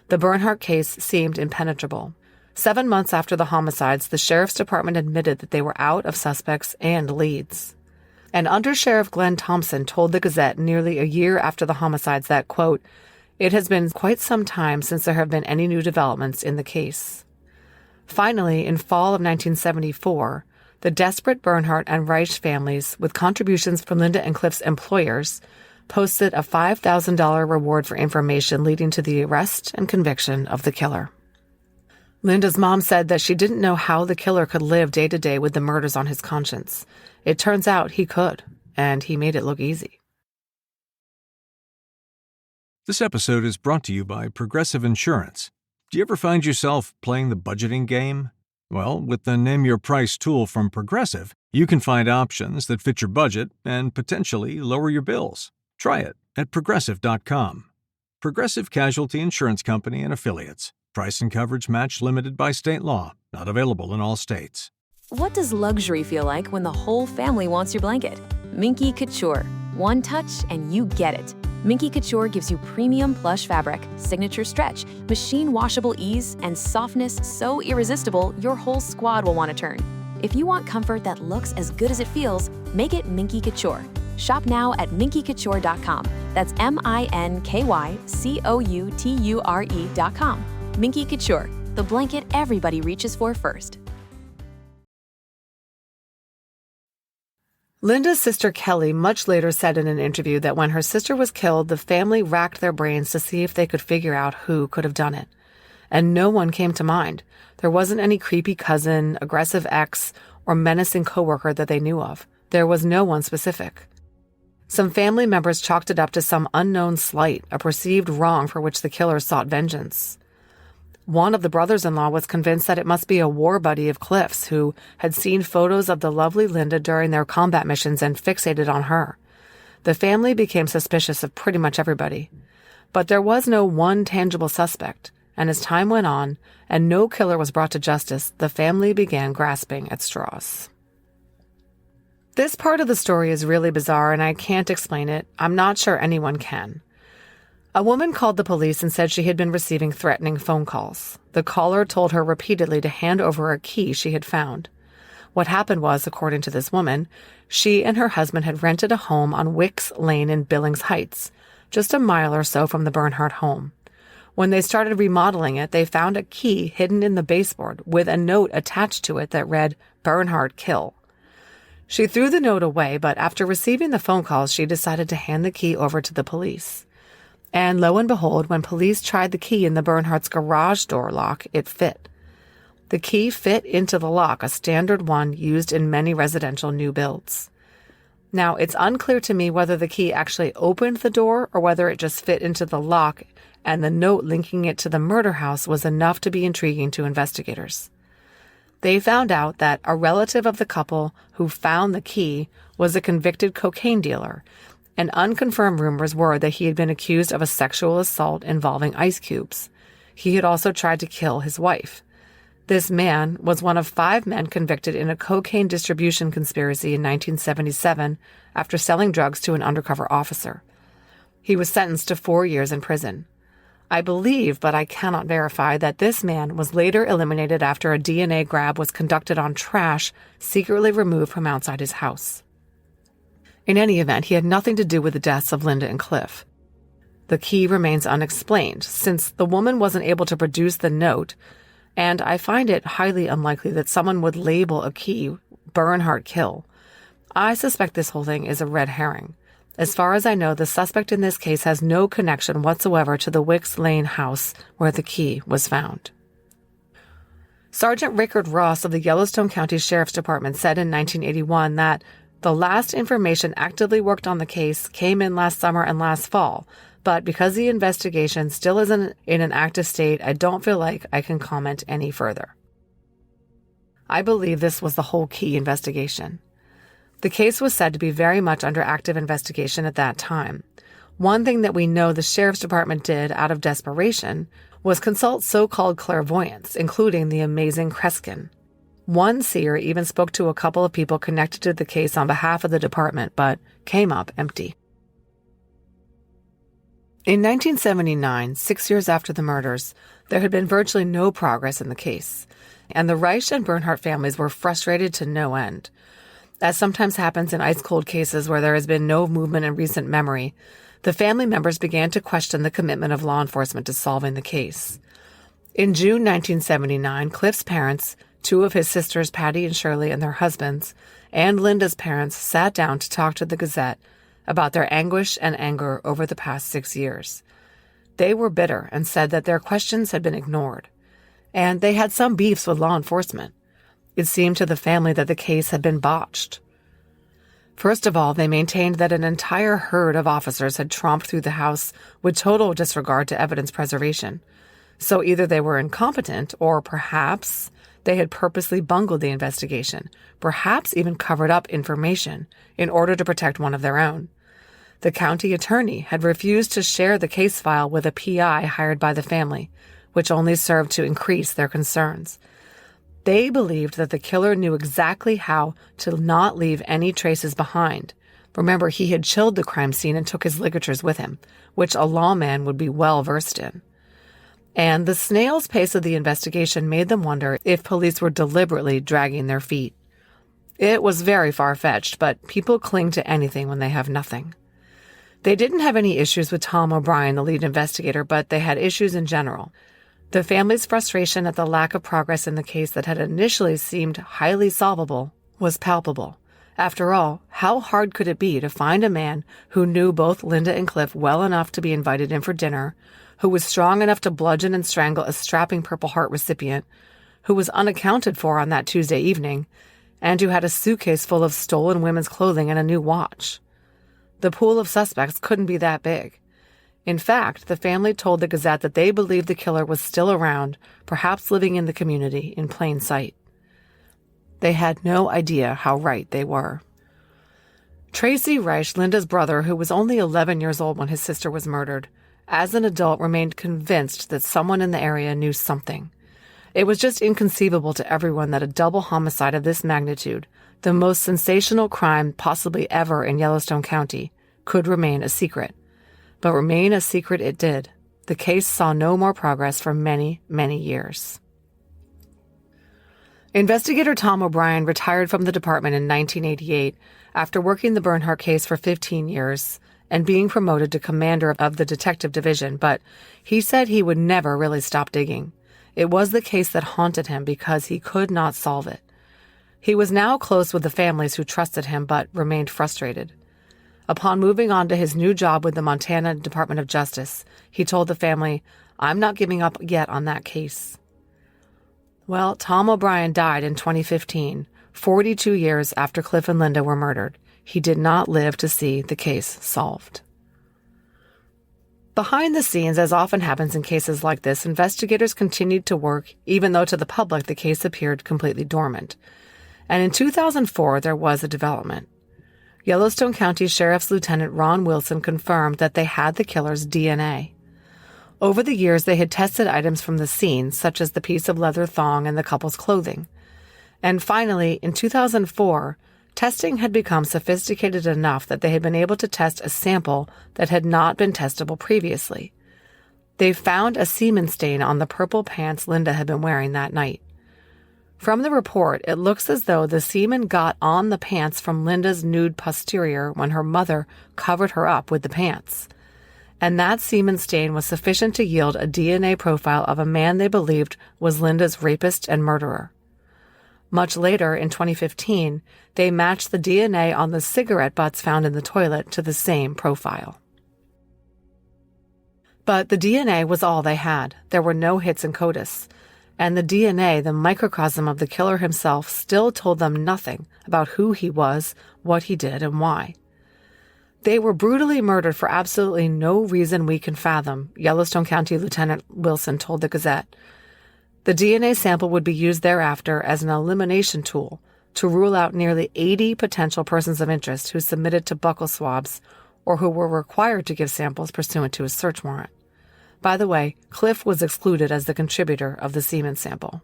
The Bernhardt case seemed impenetrable. 7 months after the homicides, the sheriff's department admitted that they were out of suspects and leads. And Under-Sheriff Glenn Thompson told the Gazette nearly a year after the homicides that, quote, "It has been quite some time since there have been any new developments in the case." Finally, in fall of 1974, the desperate Bernhardt and Reich families, with contributions from Linda and Cliff's employers, posted a $5,000 reward for information leading to the arrest and conviction of the killer. Linda's mom said that she didn't know how the killer could live day to day with the murders on his conscience. It turns out he could, and he made it look easy. This episode is brought to you by Progressive Insurance. Do you ever find yourself playing the budgeting game? Well, with the Name Your Price tool from Progressive, you can find options that fit your budget and potentially lower your bills. Try it at Progressive.com. Progressive Casualty Insurance Company and Affiliates. Price and coverage match limited by state law. Not available in all states. What does luxury feel like when the whole family wants your blanket? Minky Couture. One touch and you get it. Minky Couture gives you premium plush fabric, signature stretch, machine washable ease, and softness so irresistible your whole squad will want to turn. If you want comfort that looks as good as it feels, make it Minky Couture. Shop now at minkycouture.com. That's MINKYCOUTURE.com. Minky Couture, the blanket everybody reaches for first. Linda's sister Kelly much later said in an interview that when her sister was killed, the family racked their brains to see if they could figure out who could have done it. And no one came to mind. There wasn't any creepy cousin, aggressive ex, or menacing coworker that they knew of. There was no one specific. Some family members chalked it up to some unknown slight, a perceived wrong for which the killer sought vengeance. One of the brothers-in-law was convinced that it must be a war buddy of Cliff's who had seen photos of the lovely Linda during their combat missions and fixated on her. The family became suspicious of pretty much everybody. But there was no one tangible suspect, and as time went on and no killer was brought to justice, the family began grasping at straws. This part of the story is really bizarre, and I can't explain it. I'm not sure anyone can. A woman called the police and said she had been receiving threatening phone calls. The caller told her repeatedly to hand over a key she had found. What happened was, according to this woman, she and her husband had rented a home on Wicks Lane in Billings Heights, just a mile or so from the Bernhardt home. When they started remodeling it, they found a key hidden in the baseboard with a note attached to it that read, "Bernhardt Kill." She threw the note away, but after receiving the phone calls, she decided to hand the key over to the police. And lo and behold, when police tried the key in the Bernhardt's garage door lock, it fit. The key fit into the lock, a standard one used in many residential new builds. Now, it's unclear to me whether the key actually opened the door or whether it just fit into the lock, and the note linking it to the murder house was enough to be intriguing to investigators. They found out that a relative of the couple who found the key was a convicted cocaine dealer, and unconfirmed rumors were that he had been accused of a sexual assault involving ice cubes. He had also tried to kill his wife. This man was one of 5 men convicted in a cocaine distribution conspiracy in 1977 after selling drugs to an undercover officer. He was sentenced to 4 years in prison. I believe, but I cannot verify, that this man was later eliminated after a DNA grab was conducted on trash secretly removed from outside his house. In any event, he had nothing to do with the deaths of Linda and Cliff. The key remains unexplained, since the woman wasn't able to produce the note, and I find it highly unlikely that someone would label a key Bernhardt kill. I suspect this whole thing is a red herring. As far as I know, the suspect in this case has no connection whatsoever to the Wicks Lane house where the key was found. Sergeant Rickard Ross of the Yellowstone County Sheriff's Department said in 1981 that the last information actively worked on the case came in last summer and last fall, but because the investigation still isn't in an active state, I don't feel like I can comment any further. I believe this was the whole key investigation. The case was said to be very much under active investigation at that time. One thing that we know the Sheriff's Department did out of desperation was consult so-called clairvoyants, including the amazing Kreskin. One seer even spoke to a couple of people connected to the case on behalf of the department, but came up empty. In 1979, 6 years after the murders, there had been virtually no progress in the case, and the Reich and Bernhardt families were frustrated to no end. As sometimes happens in ice-cold cases where there has been no movement in recent memory, the family members began to question the commitment of law enforcement to solving the case. In June 1979, Cliff's parents, 2 of his sisters, Patty and Shirley, and their husbands, and Linda's parents sat down to talk to the Gazette about their anguish and anger over the past 6 years. They were bitter and said that their questions had been ignored, and they had some beefs with law enforcement. It seemed to the family that the case had been botched. First of all, they maintained that an entire herd of officers had tromped through the house with total disregard to evidence preservation. So either they were incompetent, or perhaps they had purposely bungled the investigation, perhaps even covered up information in order to protect one of their own. The county attorney had refused to share the case file with a PI hired by the family, which only served to increase their concerns. They believed that the killer knew exactly how to not leave any traces behind. Remember, he had chilled the crime scene and took his ligatures with him, which a lawman would be well versed in. And the snail's pace of the investigation made them wonder if police were deliberately dragging their feet. It was very far-fetched, but people cling to anything when they have nothing. They didn't have any issues with Tom O'Brien, the lead investigator, but they had issues in general. The family's frustration at the lack of progress in the case that had initially seemed highly solvable was palpable. After all, how hard could it be to find a man who knew both Linda and Cliff well enough to be invited in for dinner, who was strong enough to bludgeon and strangle a strapping Purple Heart recipient, who was unaccounted for on that Tuesday evening, and who had a suitcase full of stolen women's clothing and a new watch? The pool of suspects couldn't be that big. In fact, the family told the Gazette that they believed the killer was still around, perhaps living in the community in plain sight. They had no idea how right they were. Tracy Reich, Linda's brother, who was only 11 years old when his sister was murdered, as an adult remained convinced that someone in the area knew something. It was just inconceivable to everyone that a double homicide of this magnitude, the most sensational crime possibly ever in Yellowstone County, could remain a secret. But remain a secret it did. The case saw no more progress for many, many years. Investigator Tom O'Brien retired from the department in 1988 after working the Bernhardt case for 15 years and being promoted to commander of the detective division, but he said he would never really stop digging. It was the case that haunted him because he could not solve it. He was now close with the families who trusted him but remained frustrated. Upon moving on to his new job with the Montana Department of Justice, he told the family, "I'm not giving up yet on that case." Well, Tom O'Brien died in 2015, 42 years after Cliff and Linda were murdered. He did not live to see the case solved. Behind the scenes, as often happens in cases like this, investigators continued to work, even though to the public the case appeared completely dormant. And in 2004, there was a development. Yellowstone County Sheriff's Lieutenant Ron Wilson confirmed that they had the killer's DNA. Over the years, they had tested items from the scene, such as the piece of leather thong and the couple's clothing. And finally, in 2004, testing had become sophisticated enough that they had been able to test a sample that had not been testable previously. They found a semen stain on the purple pants Linda had been wearing that night. From the report, it looks as though the semen got on the pants from Linda's nude posterior when her mother covered her up with the pants. And that semen stain was sufficient to yield a DNA profile of a man they believed was Linda's rapist and murderer. Much later, in 2015, they matched the DNA on the cigarette butts found in the toilet to the same profile. But the DNA was all they had. There were no hits in CODIS. And the DNA, the microcosm of the killer himself, still told them nothing about who he was, what he did, and why. They were brutally murdered for absolutely no reason we can fathom, Yellowstone County Lieutenant Wilson told the Gazette. The DNA sample would be used thereafter as an elimination tool to rule out nearly 80 potential persons of interest who submitted to buccal swabs or who were required to give samples pursuant to a search warrant. By the way, Cliff was excluded as the contributor of the semen sample.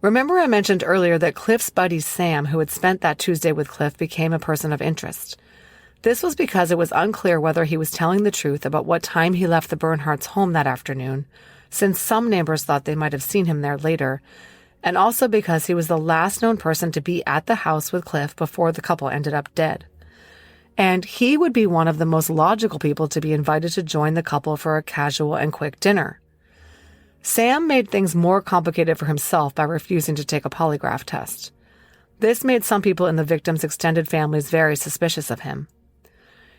Remember I mentioned earlier that Cliff's buddy Sam, who had spent that Tuesday with Cliff, became a person of interest. This was because it was unclear whether he was telling the truth about what time he left the Bernhardts' home that afternoon, since some neighbors thought they might have seen him there later, and also because he was the last known person to be at the house with Cliff before the couple ended up dead. And he would be one of the most logical people to be invited to join the couple for a casual and quick dinner. Sam made things more complicated for himself by refusing to take a polygraph test. This made some people in the victim's extended families very suspicious of him.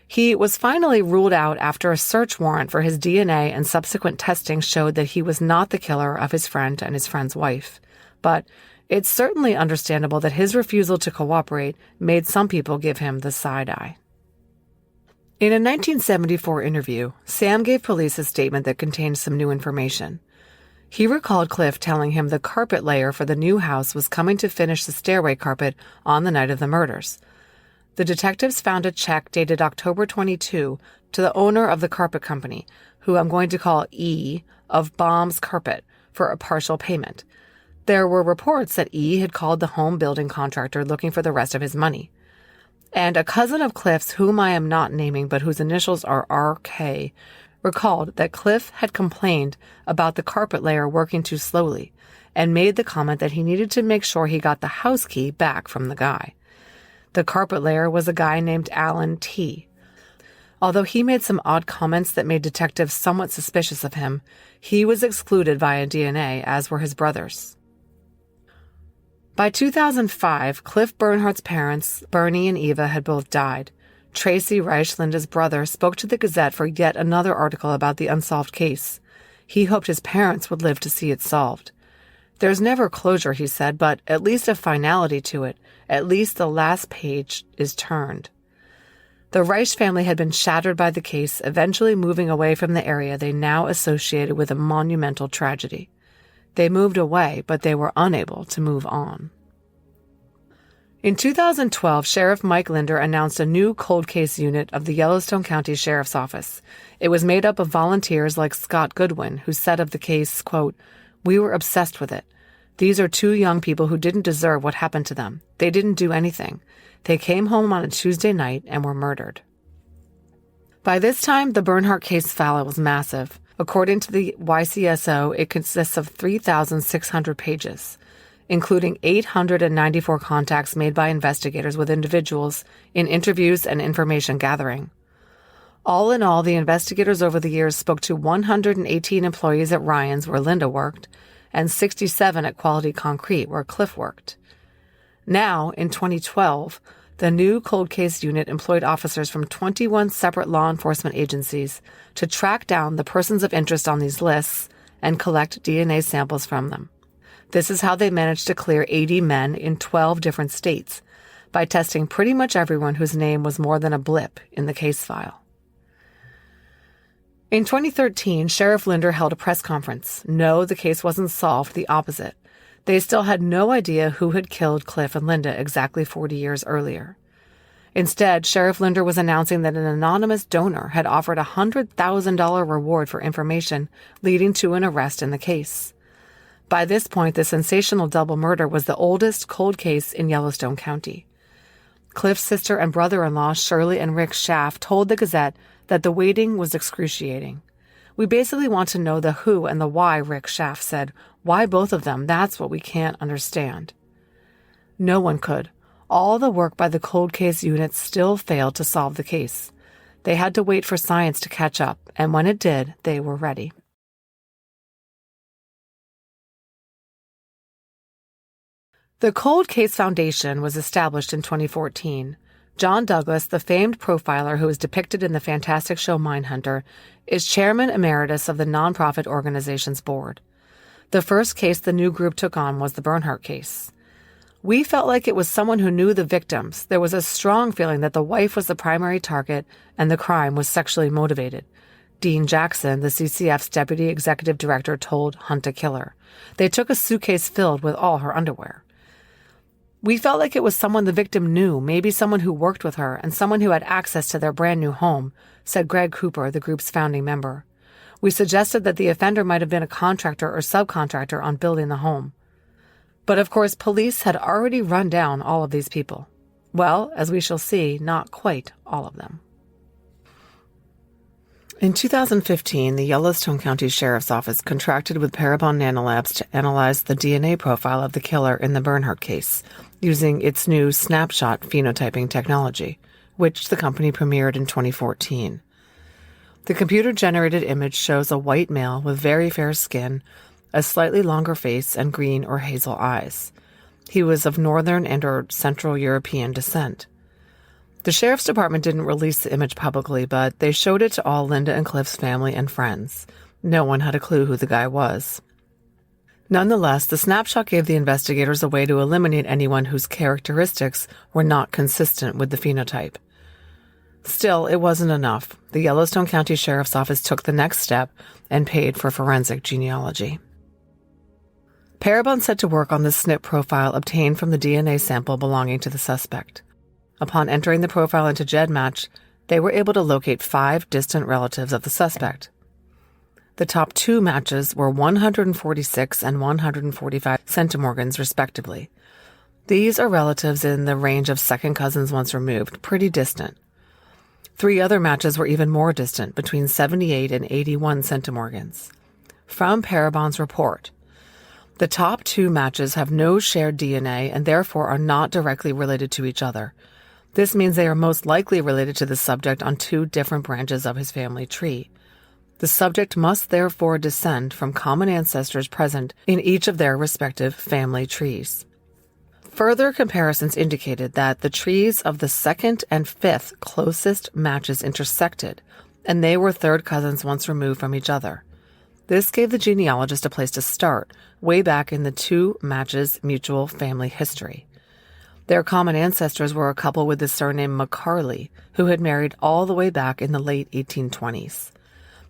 He was finally ruled out after a search warrant for his DNA and subsequent testing showed that he was not the killer of his friend and his friend's wife. But it's certainly understandable that his refusal to cooperate made some people give him the side eye. In a 1974 interview, Sam gave police a statement that contained some new information. He recalled Cliff telling him the carpet layer for the new house was coming to finish the stairway carpet on the night of the murders. The detectives found a check dated October 22 to the owner of the carpet company, who I'm going to call E, of Baum's Carpet, for a partial payment. There were reports that E had called the home building contractor looking for the rest of his money. And a cousin of Cliff's, whom I am not naming but whose initials are RK, recalled that Cliff had complained about the carpet layer working too slowly and made the comment that he needed to make sure he got the house key back from the guy. The carpet layer was a guy named Alan T. Although he made some odd comments that made detectives somewhat suspicious of him, he was excluded via DNA, as were his brothers. By 2005, Cliff Bernhardt's parents, Bernie and Eva, had both died. Tracy Reich, Linda's brother, spoke to the Gazette for yet another article about the unsolved case. He hoped his parents would live to see it solved. There's never closure, he said, but at least a finality to it. At least the last page is turned. The Reich family had been shattered by the case, eventually moving away from the area they now associated with a monumental tragedy. They moved away, but they were unable to move on. In 2012, Sheriff Mike Linder announced a new cold case unit of the Yellowstone County Sheriff's Office. It was made up of volunteers like Scott Goodwin, who said of the case, quote, "We were obsessed with it. These are two young people who didn't deserve what happened to them. They didn't do anything. They came home on a Tuesday night and were murdered." By this time, the Bernhardt case file was massive. According to the YCSO, it consists of 3,600 pages, including 894 contacts made by investigators with individuals in interviews and information gathering. All in all, the investigators over the years spoke to 118 employees at Ryan's, where Linda worked, and 67 at Quality Concrete, where Cliff worked. Now, in 2012, the new cold case unit employed officers from 21 separate law enforcement agencies to track down the persons of interest on these lists and collect DNA samples from them. This is how they managed to clear 80 men in 12 different states, by testing pretty much everyone whose name was more than a blip in the case file. In 2013, Sheriff Linder held a press conference. No, the case wasn't solved, the opposite. They still had no idea who had killed Cliff and Linda exactly 40 years earlier. Instead, Sheriff Linder was announcing that an anonymous donor had offered a $100,000 reward for information leading to an arrest in the case. By this point, the sensational double murder was the oldest cold case in Yellowstone County. Cliff's sister and brother-in-law, Shirley and Rick Schaff, told the Gazette that the waiting was excruciating. "We basically want to know the who and the why," Rick Schaff said. "Why both of them? That's what we can't understand." No one could. All the work by the cold case unit still failed to solve the case. They had to wait for science to catch up, and when it did, they were ready. The Cold Case Foundation was established in 2014. John Douglas, the famed profiler who is depicted in the fantastic show Mindhunter, is chairman emeritus of the nonprofit organization's board. The first case the new group took on was the Bernhardt case. We felt like it was someone who knew the victims. There was a strong feeling that the wife was the primary target and the crime was sexually motivated. Dean Jackson, the CCF's deputy executive director, told Hunt a Killer. They took a suitcase filled with all her underwear. We felt like it was someone the victim knew, maybe someone who worked with her and someone who had access to their brand new home, said Greg Cooper, the group's founding member. We suggested that the offender might have been a contractor or subcontractor on building the home. But of course, police had already run down all of these people. Well, as we shall see, not quite all of them. In 2015, the Yellowstone County Sheriff's Office contracted with Parabon Nanolabs to analyze the DNA profile of the killer in the Bernhardt case, using its new snapshot phenotyping technology, which the company premiered in 2014. The computer-generated image shows a white male with very fair skin, a slightly longer face, and green or hazel eyes. He was of Northern and or Central European descent. The Sheriff's Department didn't release the image publicly, but they showed it to all Linda and Cliff's family and friends. No one had a clue who the guy was. Nonetheless, the snapshot gave the investigators a way to eliminate anyone whose characteristics were not consistent with the phenotype. Still, it wasn't enough. The Yellowstone County Sheriff's Office took the next step and paid for forensic genealogy. Parabon set to work on the SNP profile obtained from the DNA sample belonging to the suspect. Upon entering the profile into GEDmatch, they were able to locate 5 distant relatives of the suspect. The top 2 matches were 146 and 145 centimorgans, respectively. These are relatives in the range of second cousins once removed, pretty distant. 3 other matches were even more distant, between 78 and 81 centimorgans. From Parabon's report, the top 2 matches have no shared DNA and therefore are not directly related to each other. This means they are most likely related to the subject on 2 different branches of his family tree. The subject must therefore descend from common ancestors present in each of their respective family trees. Further comparisons indicated that the trees of the 2nd and 5th closest matches intersected, and they were third cousins once removed from each other. This gave the genealogist a place to start, way back in the 2 matches' mutual family history. Their common ancestors were a couple with the surname McCarley, who had married all the way back in the late 1820s.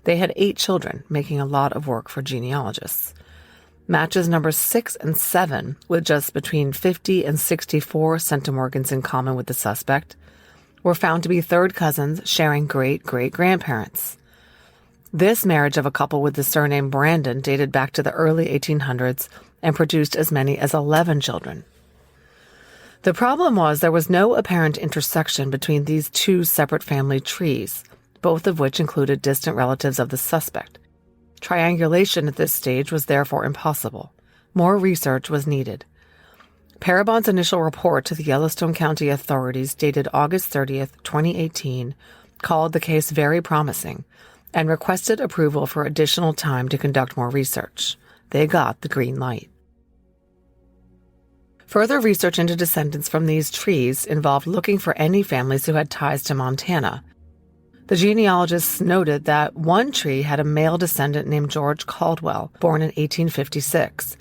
They had 8 children, making a lot of work for genealogists. Matches numbers 6 and 7, with just between 50 and 64 centimorgans in common with the suspect, were found to be third cousins sharing great-great-grandparents. This marriage of a couple with the surname Brandon dated back to the early 1800s and produced as many as 11 children. The problem was there was no apparent intersection between these 2 separate family trees, both of which included distant relatives of the suspect. Triangulation at this stage was therefore impossible. More research was needed. Parabon's initial report to the Yellowstone County authorities dated August 30th, 2018, called the case very promising and requested approval for additional time to conduct more research. They got the green light. Further research into descendants from these trees involved looking for any families who had ties to Montana. The genealogists noted that one tree had a male descendant named George Caldwell, born in 1856.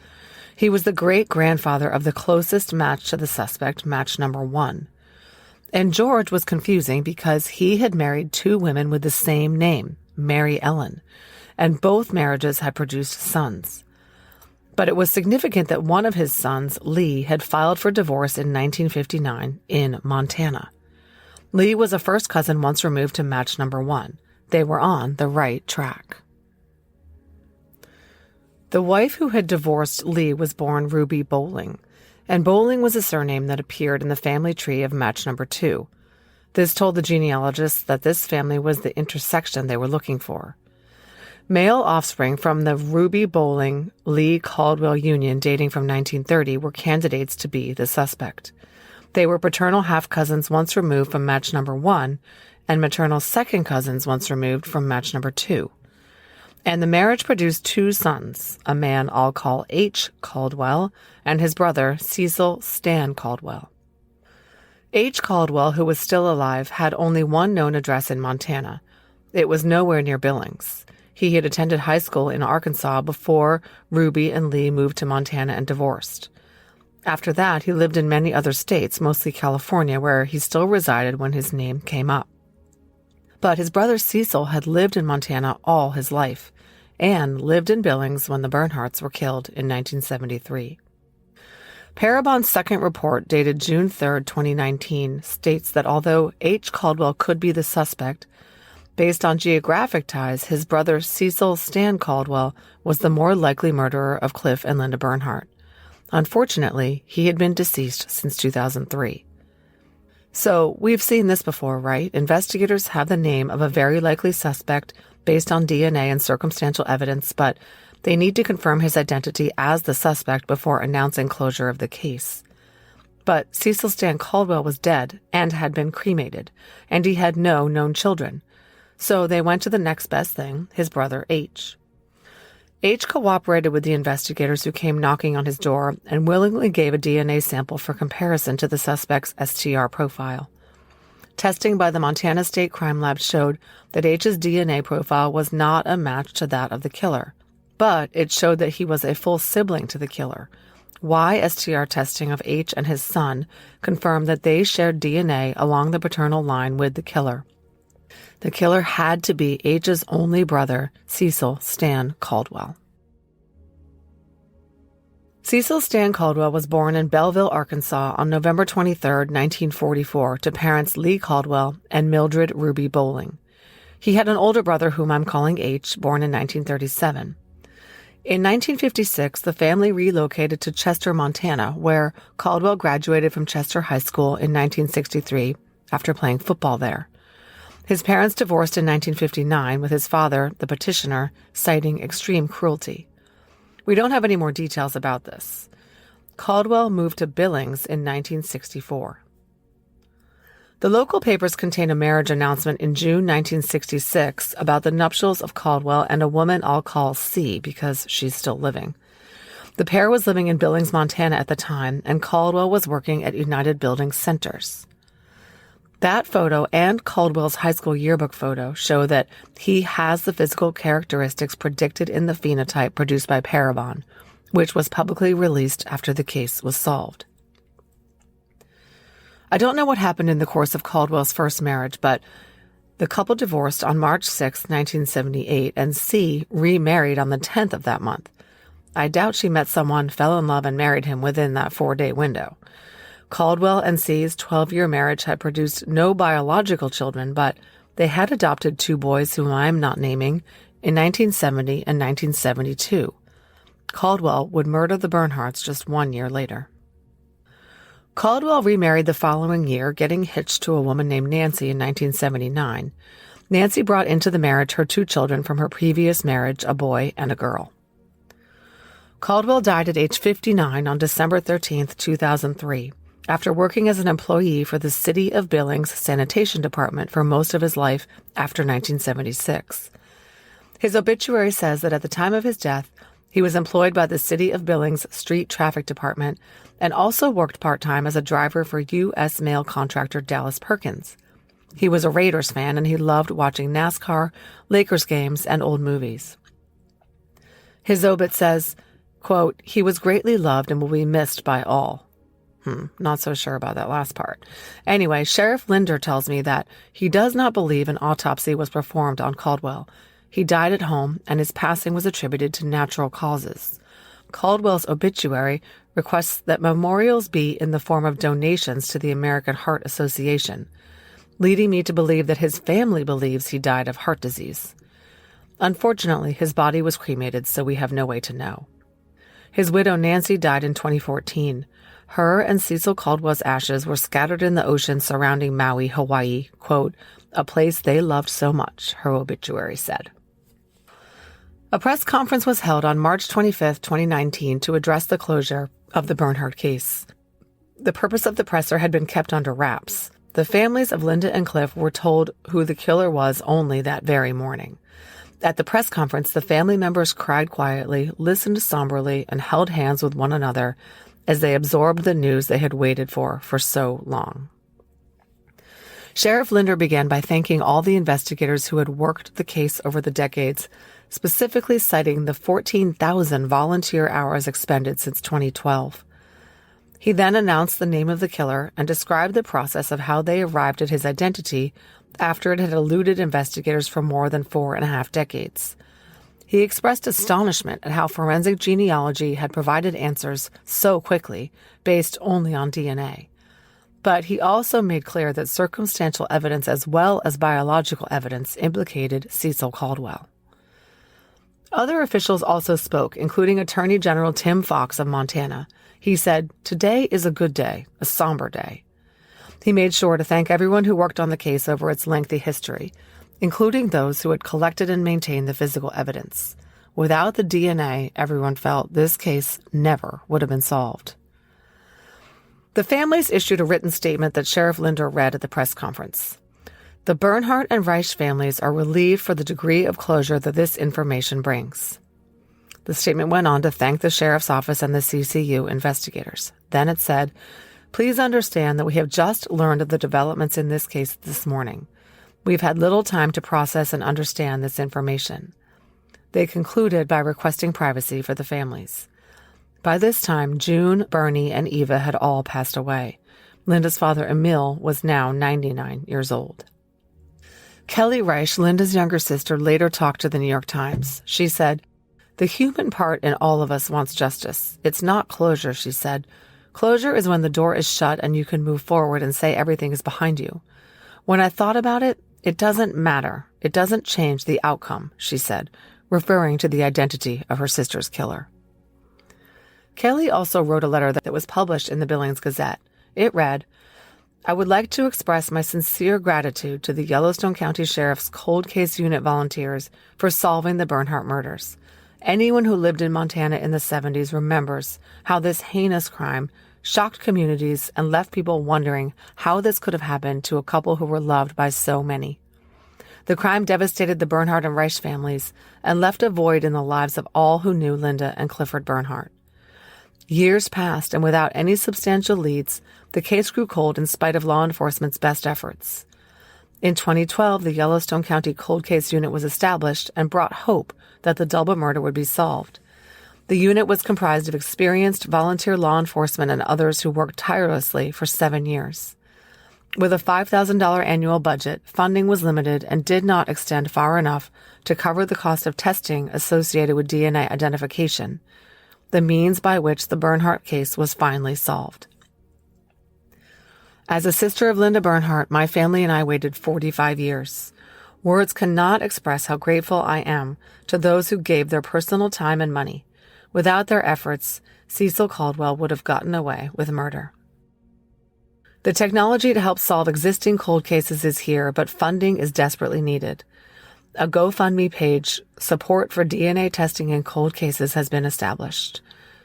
He was the great-grandfather of the closest match to the suspect, match number 1. And George was confusing because he had married 2 women with the same name, Mary Ellen, and both marriages had produced sons. But it was significant that one of his sons, Lee, had filed for divorce in 1959 in Montana. Lee was a first cousin once removed to match number 1. They were on the right track. The wife who had divorced Lee was born Ruby Bowling, and Bowling was a surname that appeared in the family tree of match number 2. This told the genealogists that this family was the intersection they were looking for. Male offspring from the Ruby Bowling-Lee Caldwell union dating from 1930 were candidates to be the suspect. They were paternal half-cousins once removed from match number 1 and maternal second cousins once removed from match number 2. And the marriage produced 2 sons, a man I'll call H. Caldwell and his brother Cecil Stan Caldwell. H. Caldwell, who was still alive, had only one known address in Montana. It was nowhere near Billings. He had attended high school in Arkansas before Ruby and Lee moved to Montana and divorced. After that, he lived in many other states, mostly California, where he still resided when his name came up. But his brother Cecil had lived in Montana all his life and lived in Billings when the Bernhardts were killed in 1973. Parabon's second report, dated June 3, 2019, states that although H. Caldwell could be the suspect, based on geographic ties, his brother Cecil Stan Caldwell was the more likely murderer of Cliff and Linda Bernhardt. Unfortunately, he had been deceased since 2003. So, we've seen this before, right? Investigators have the name of a very likely suspect based on DNA and circumstantial evidence, but they need to confirm his identity as the suspect before announcing closure of the case. But Cecil Stan Caldwell was dead and had been cremated, and he had no known children. So they went to the next best thing, his brother H. H cooperated with the investigators who came knocking on his door and willingly gave a DNA sample for comparison to the suspect's STR profile. Testing by the Montana State Crime Lab showed that H's DNA profile was not a match to that of the killer, but it showed that he was a full sibling to the killer. STR testing of H and his son confirmed that they shared DNA along the paternal line with the killer. The killer had to be H's only brother, Cecil Stan Caldwell. Cecil Stan Caldwell was born in Belleville, Arkansas on November 23, 1944, to parents Lee Caldwell and Mildred Ruby Bowling. He had an older brother whom I'm calling H, born in 1937. In 1956, the family relocated to Chester, Montana, where Caldwell graduated from Chester High School in 1963 after playing football there. His parents divorced in 1959, with his father, the petitioner, citing extreme cruelty. We don't have any more details about this. Caldwell moved to Billings in 1964. The local papers contain a marriage announcement in June 1966 about the nuptials of Caldwell and a woman I'll call C because she's still living. The pair was living in Billings, Montana at the time, and Caldwell was working at United Building Centers. That photo and Caldwell's high school yearbook photo show that he has the physical characteristics predicted in the phenotype produced by Parabon, which was publicly released after the case was solved. I don't know what happened in the course of Caldwell's first marriage, but the couple divorced on March 6, 1978, and C remarried on the 10th of that month. I doubt she met someone, fell in love, and married him within that 4-day window. Caldwell and C's 12-year marriage had produced no biological children, but they had adopted 2 boys whom I am not naming in 1970 and 1972. Caldwell would murder the Bernhardts just 1 year later. Caldwell remarried the following year, getting hitched to a woman named Nancy in 1979. Nancy brought into the marriage her 2 children from her previous marriage, a boy and a girl. Caldwell died at age 59 on December 13, 2003. After working as an employee for the City of Billings Sanitation Department for most of his life after 1976. His obituary says that at the time of his death, he was employed by the City of Billings Street Traffic Department and also worked part-time as a driver for U.S. mail contractor Dallas Perkins. He was a Raiders fan and he loved watching NASCAR, Lakers games, and old movies. His obit says, quote, "He was greatly loved and will be missed by all." Not so sure about that last part. Anyway, Sheriff Linder tells me that he does not believe an autopsy was performed on Caldwell. He died at home, and his passing was attributed to natural causes. Caldwell's obituary requests that memorials be in the form of donations to the American Heart Association, leading me to believe that his family believes he died of heart disease. Unfortunately, his body was cremated, so we have no way to know. His widow Nancy died in 2014. Her and Cecil Caldwell's ashes were scattered in the ocean surrounding Maui, Hawaii, quote, a place they loved so much, her obituary said. A press conference was held on March 25, 2019, to address the closure of the Bernhardt case. The purpose of the presser had been kept under wraps. The families of Linda and Cliff were told who the killer was only that very morning. At the press conference, the family members cried quietly, listened somberly, and held hands with one another as they absorbed the news they had waited for so long. Sheriff Linder began by thanking all the investigators who had worked the case over the decades, specifically citing the 14,000 volunteer hours expended since 2012. He then announced the name of the killer and described the process of how they arrived at his identity after it had eluded investigators for more than 4.5 decades. He expressed astonishment at how forensic genealogy had provided answers so quickly, based only on DNA. But he also made clear that circumstantial evidence as well as biological evidence implicated Cecil Caldwell. Other officials also spoke, including Attorney General Tim Fox of Montana. He said, "Today is a good day, a somber day." He made sure to thank everyone who worked on the case over its lengthy history, including those who had collected and maintained the physical evidence. Without the DNA, everyone felt this case never would have been solved. The families issued a written statement that Sheriff Linder read at the press conference. The Bernhardt and Reich families are relieved for the degree of closure that this information brings. The statement went on to thank the Sheriff's Office and the CCU investigators. Then it said, "Please understand that we have just learned of the developments in this case this morning. We've had little time to process and understand this information." They concluded by requesting privacy for the families. By this time, June, Bernie, and Eva had all passed away. Linda's father, Emil, was now 99 years old. Kelly Reich, Linda's younger sister, later talked to the New York Times. She said, "The human part in all of us wants justice. It's not closure," she said. "Closure is when the door is shut and you can move forward and say everything is behind you. When I thought about it, it doesn't matter. It doesn't change the outcome," she said, referring to the identity of her sister's killer. Kelly also wrote a letter that was published in the Billings Gazette. It read, "I would like to express my sincere gratitude to the Yellowstone County Sheriff's Cold Case Unit volunteers for solving the Bernhardt murders. Anyone who lived in Montana in the 70s remembers how this heinous crime shocked communities and left people wondering how this could have happened to a couple who were loved by so many. The crime devastated the Bernhardt and Reich families and left a void in the lives of all who knew Linda and Clifford Bernhardt. Years passed, and without any substantial leads, the case grew cold in spite of law enforcement's best efforts. In 2012, the Yellowstone County Cold Case Unit was established and brought hope that the Delba murder would be solved. The unit was comprised of experienced volunteer law enforcement and others who worked tirelessly for 7 years. With a $5,000 annual budget, funding was limited and did not extend far enough to cover the cost of testing associated with DNA identification, the means by which the Bernhardt case was finally solved. As a sister of Linda Bernhardt, my family and I waited 45 years. Words cannot express how grateful I am to those who gave their personal time and money. Without their efforts, Cecil Caldwell would have gotten away with murder. The technology to help solve existing cold cases is here, but funding is desperately needed. A GoFundMe page, Support for DNA Testing in Cold Cases, has been established.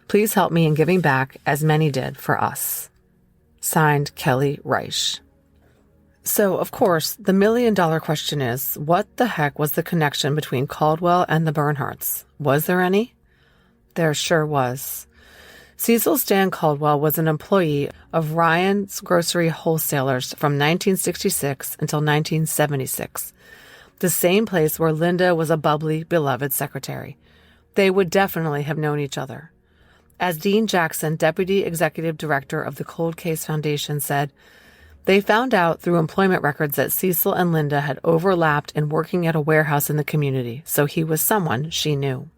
Please help me in giving back, as many did for us. Signed, Kelly Reich. So, of course, the million-dollar question is, what the heck was the connection between Caldwell and the Bernhardts? Was there any? There sure was. Cecil Stan Caldwell was an employee of Ryan's Grocery Wholesalers from 1966 until 1976, the same place where Linda was a bubbly, beloved secretary. They would definitely have known each other. As Dean Jackson, Deputy Executive Director of the Cold Case Foundation, said, they found out through employment records that Cecil and Linda had overlapped in working at a warehouse in the community, so he was someone she knew.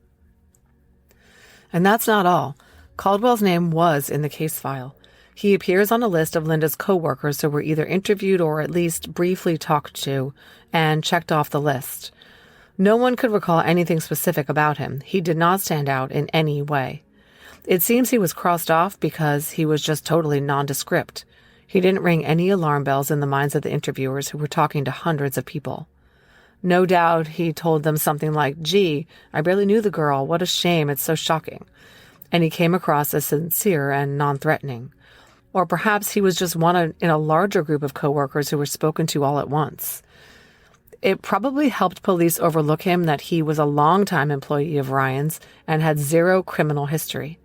And that's not all. Caldwell's name was in the case file. He appears on a list of Linda's co-workers who were either interviewed or at least briefly talked to and checked off the list. No one could recall anything specific about him. He did not stand out in any way. It seems he was crossed off because he was just totally nondescript. He didn't ring any alarm bells in the minds of the interviewers who were talking to hundreds of people. No doubt he told them something like, "Gee, I barely knew the girl. What a shame. It's so shocking." And he came across as sincere and non-threatening. Or perhaps he was just one in a larger group of coworkers who were spoken to all at once. It probably helped police overlook him that he was a longtime employee of Ryan's and had zero criminal history.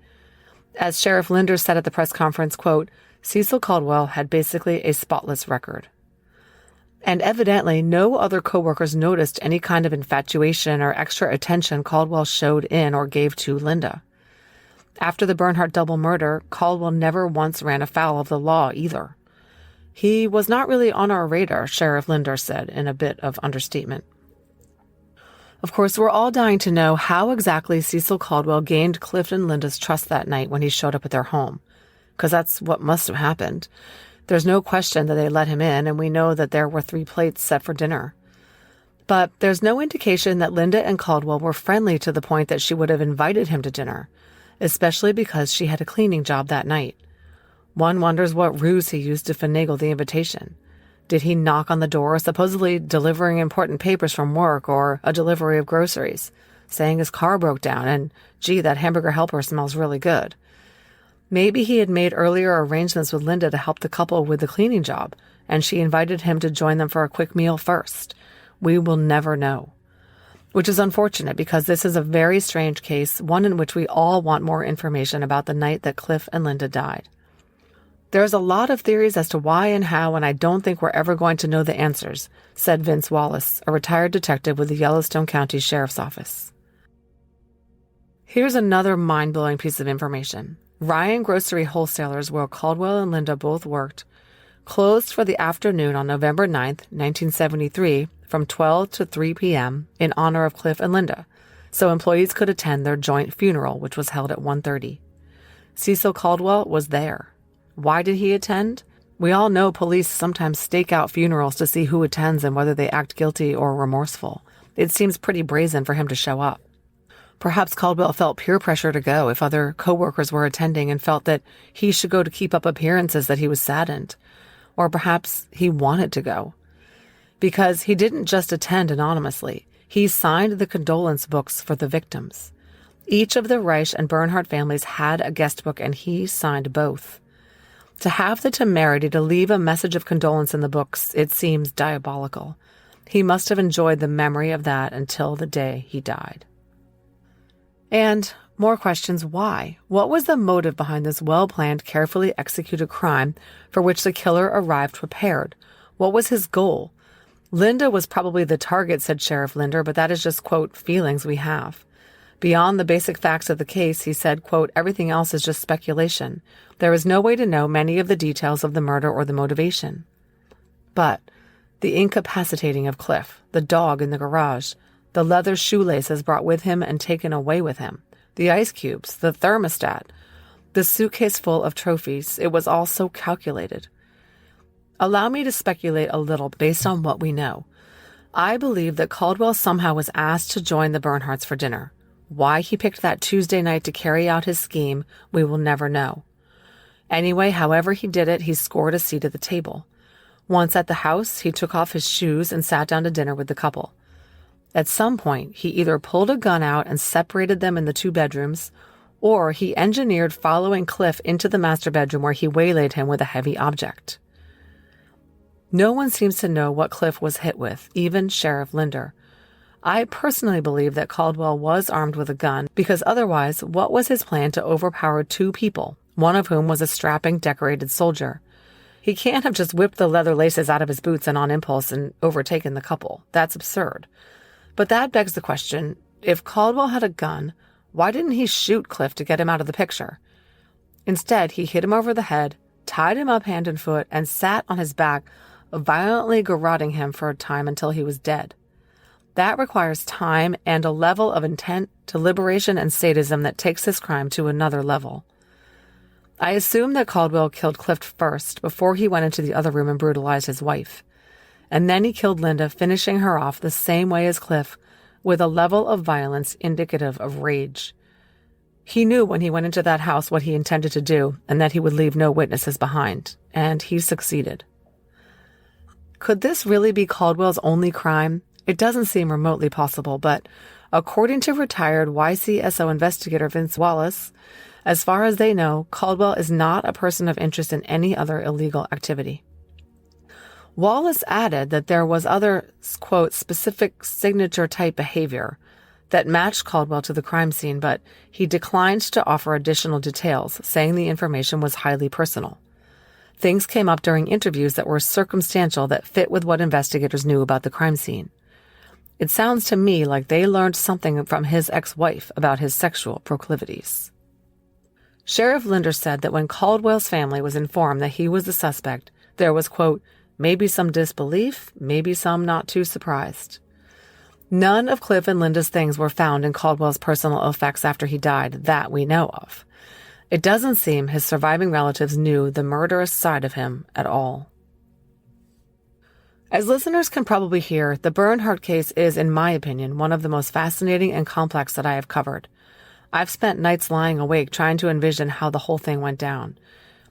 As Sheriff Linder said at the press conference, quote, Cecil Caldwell had basically a spotless record. And evidently, no other coworkers noticed any kind of infatuation or extra attention Caldwell showed in or gave to Linda. After the Bernhardt double murder, Caldwell never once ran afoul of the law either. He was not really on our radar, Sheriff Linder said in a bit of understatement. Of course, we're all dying to know how exactly Cecil Caldwell gained Cliff and Linda's trust that night when he showed up at their home, because that's what must have happened. There's no question that they let him in, and we know that there were 3 plates set for dinner. But there's no indication that Linda and Caldwell were friendly to the point that she would have invited him to dinner, especially because she had a cleaning job that night. One wonders what ruse he used to finagle the invitation. Did he knock on the door, supposedly delivering important papers from work or a delivery of groceries, saying his car broke down and, gee, that hamburger helper smells really good? Maybe he had made earlier arrangements with Linda to help the couple with the cleaning job, and she invited him to join them for a quick meal first. We will never know. Which is unfortunate because this is a very strange case, one in which we all want more information about the night that Cliff and Linda died. There's a lot of theories as to why and how, and I don't think we're ever going to know the answers, said Vince Wallace, a retired detective with the Yellowstone County Sheriff's Office. Here's another mind-blowing piece of information. Ryan Grocery Wholesalers, where Caldwell and Linda both worked, closed for the afternoon on November 9th, 1973, from 12 to 3 p.m. in honor of Cliff and Linda, so employees could attend their joint funeral, which was held at 1:30. Cecil Caldwell was there. Why did he attend? We all know police sometimes stake out funerals to see who attends and whether they act guilty or remorseful. It seems pretty brazen for him to show up. Perhaps Caldwell felt peer pressure to go if other coworkers were attending and felt that he should go to keep up appearances that he was saddened. Or perhaps he wanted to go. Because he didn't just attend anonymously. He signed the condolence books for the victims. Each of the Reich and Bernhardt families had a guest book, and he signed both. To have the temerity to leave a message of condolence in the books, it seems diabolical. He must have enjoyed the memory of that until the day he died. And more questions, why? What was the motive behind this well-planned, carefully executed crime for which the killer arrived prepared? What was his goal? Linda was probably the target, said Sheriff Linder, but that is just, quote, feelings we have. Beyond the basic facts of the case, he said, quote, everything else is just speculation. There is no way to know many of the details of the murder or the motivation. But the incapacitating of Cliff, the dog in the garage, the leather shoelaces brought with him and taken away with him, the ice cubes, the thermostat, the suitcase full of trophies, it was all so calculated. Allow me to speculate a little based on what we know. I believe that Caldwell somehow was asked to join the Bernhardts for dinner. Why he picked that Tuesday night to carry out his scheme, we will never know. Anyway, however he did it, he scored a seat at the table. Once at the house, he took off his shoes and sat down to dinner with the couple. At some point, he either pulled a gun out and separated them in the 2 bedrooms, or he engineered following Cliff into the master bedroom where he waylaid him with a heavy object. No one seems to know what Cliff was hit with, even Sheriff Linder. I personally believe that Caldwell was armed with a gun because otherwise, what was his plan to overpower 2 people, one of whom was a strapping, decorated soldier? He can't have just whipped the leather laces out of his boots and on impulse and overtaken the couple. That's absurd. But that begs the question, if Caldwell had a gun, why didn't he shoot Cliff to get him out of the picture? Instead, he hit him over the head, tied him up hand and foot, and sat on his back, violently garroting him for a time until he was dead. That requires time and a level of intent, deliberation, and sadism that takes this crime to another level. I assume that Caldwell killed Cliff first before he went into the other room and brutalized his wife. And then he killed Linda, finishing her off the same way as Cliff, with a level of violence indicative of rage. He knew when he went into that house what he intended to do and that he would leave no witnesses behind, and he succeeded. Could this really be Caldwell's only crime? It doesn't seem remotely possible, but according to retired YCSO investigator Vince Wallace, as far as they know, Caldwell is not a person of interest in any other illegal activity. Wallace added that there was other, quote, specific signature-type behavior that matched Caldwell to the crime scene, but he declined to offer additional details, saying the information was highly personal. Things came up during interviews that were circumstantial that fit with what investigators knew about the crime scene. It sounds to me like they learned something from his ex-wife about his sexual proclivities. Sheriff Linder said that when Caldwell's family was informed that he was the suspect, there was, quote, maybe some disbelief, maybe some not too surprised. None of Cliff and Linda's things were found in Caldwell's personal effects after he died, that we know of. It doesn't seem his surviving relatives knew the murderous side of him at all. As listeners can probably hear, the Bernhardt case is, in my opinion, one of the most fascinating and complex that I have covered. I've spent nights lying awake trying to envision how the whole thing went down.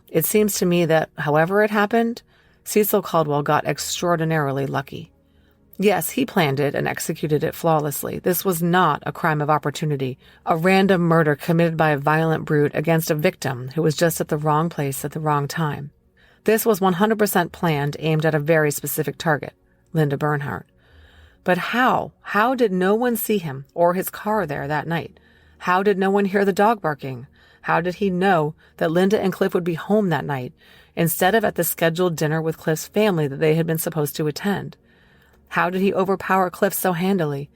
It seems to me that, however it happened, Cecil Caldwell got extraordinarily lucky. Yes, he planned it and executed it flawlessly. This was not a crime of opportunity, a random murder committed by a violent brute against a victim who was just at the wrong place at the wrong time. This was 100% planned, aimed at a very specific target, Linda Bernhardt. But how? How did no one see him or his car there that night? How did no one hear the dog barking? How did he know that Linda and Cliff would be home that night instead of at the scheduled dinner with Cliff's family that they had been supposed to attend? How did he overpower Cliff so handily?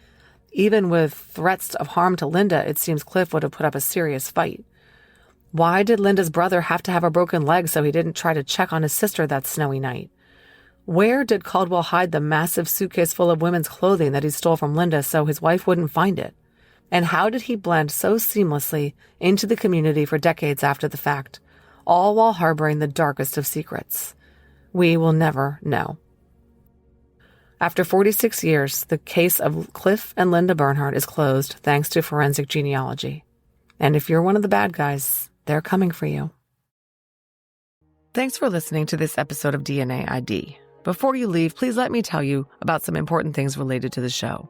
Even with threats of harm to Linda, it seems Cliff would have put up a serious fight. Why did Linda's brother have to have a broken leg so he didn't try to check on his sister that snowy night? Where did Caldwell hide the massive suitcase full of women's clothing that he stole from Linda so his wife wouldn't find it? And how did he blend so seamlessly into the community for decades after the fact, all while harboring the darkest of secrets? We will never know. After 46 years, the case of Cliff and Linda Bernhardt is closed thanks to forensic genealogy. And if you're one of the bad guys, they're coming for you. Thanks for listening to this episode of DNA ID. Before you leave, please let me tell you about some important things related to the show.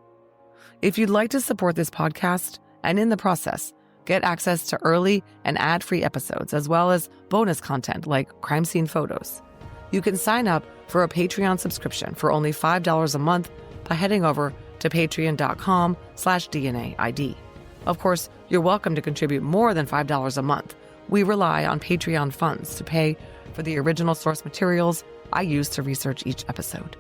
If you'd like to support this podcast, and in the process, get access to early and ad-free episodes, as well as bonus content like crime scene photos, you can sign up for a Patreon subscription for only $5 a month by heading over to patreon.com/DNAID. Of course, you're welcome to contribute more than $5 a month. We rely on Patreon funds to pay for the original source materials I use to research each episode.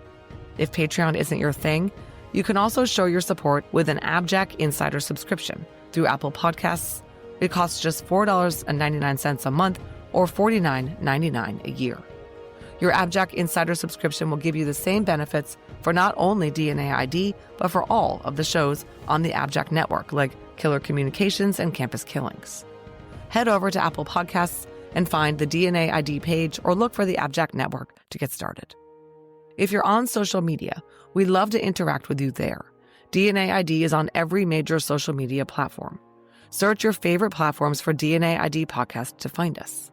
If Patreon isn't your thing, you can also show your support with an AbJack Insider subscription through Apple Podcasts. It costs just $4.99 a month or $49.99 a year. Your AbJack Insider subscription will give you the same benefits for not only DNA ID, but for all of the shows on the AbJack network, like Killer Communications and Campus Killings. Head over to Apple Podcasts and find the DNA ID page or look for the AbJack network to get started. If you're on social media, we'd love to interact with you there. DNA ID is on every major social media platform. Search your favorite platforms for DNA ID podcast to find us.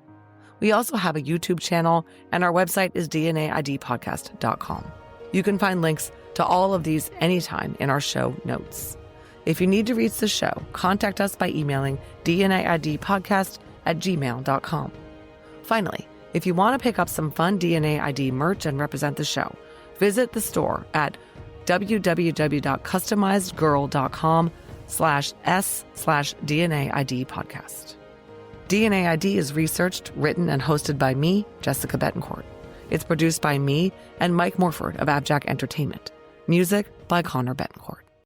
We also have a YouTube channel, and our website is dnaidpodcast.com. You can find links to all of these anytime in our show notes. If you need to reach the show, contact us by emailing dnaidpodcast@gmail.com. Finally, if you want to pick up some fun DNA ID merch and represent the show, visit the store at www.customizedgirl.com/s/DNA ID podcast. DNA ID is researched, written, and hosted by me, Jessica Betancourt. It's produced by me and Mike Morford of AbJack Entertainment. Music by Connor Betancourt.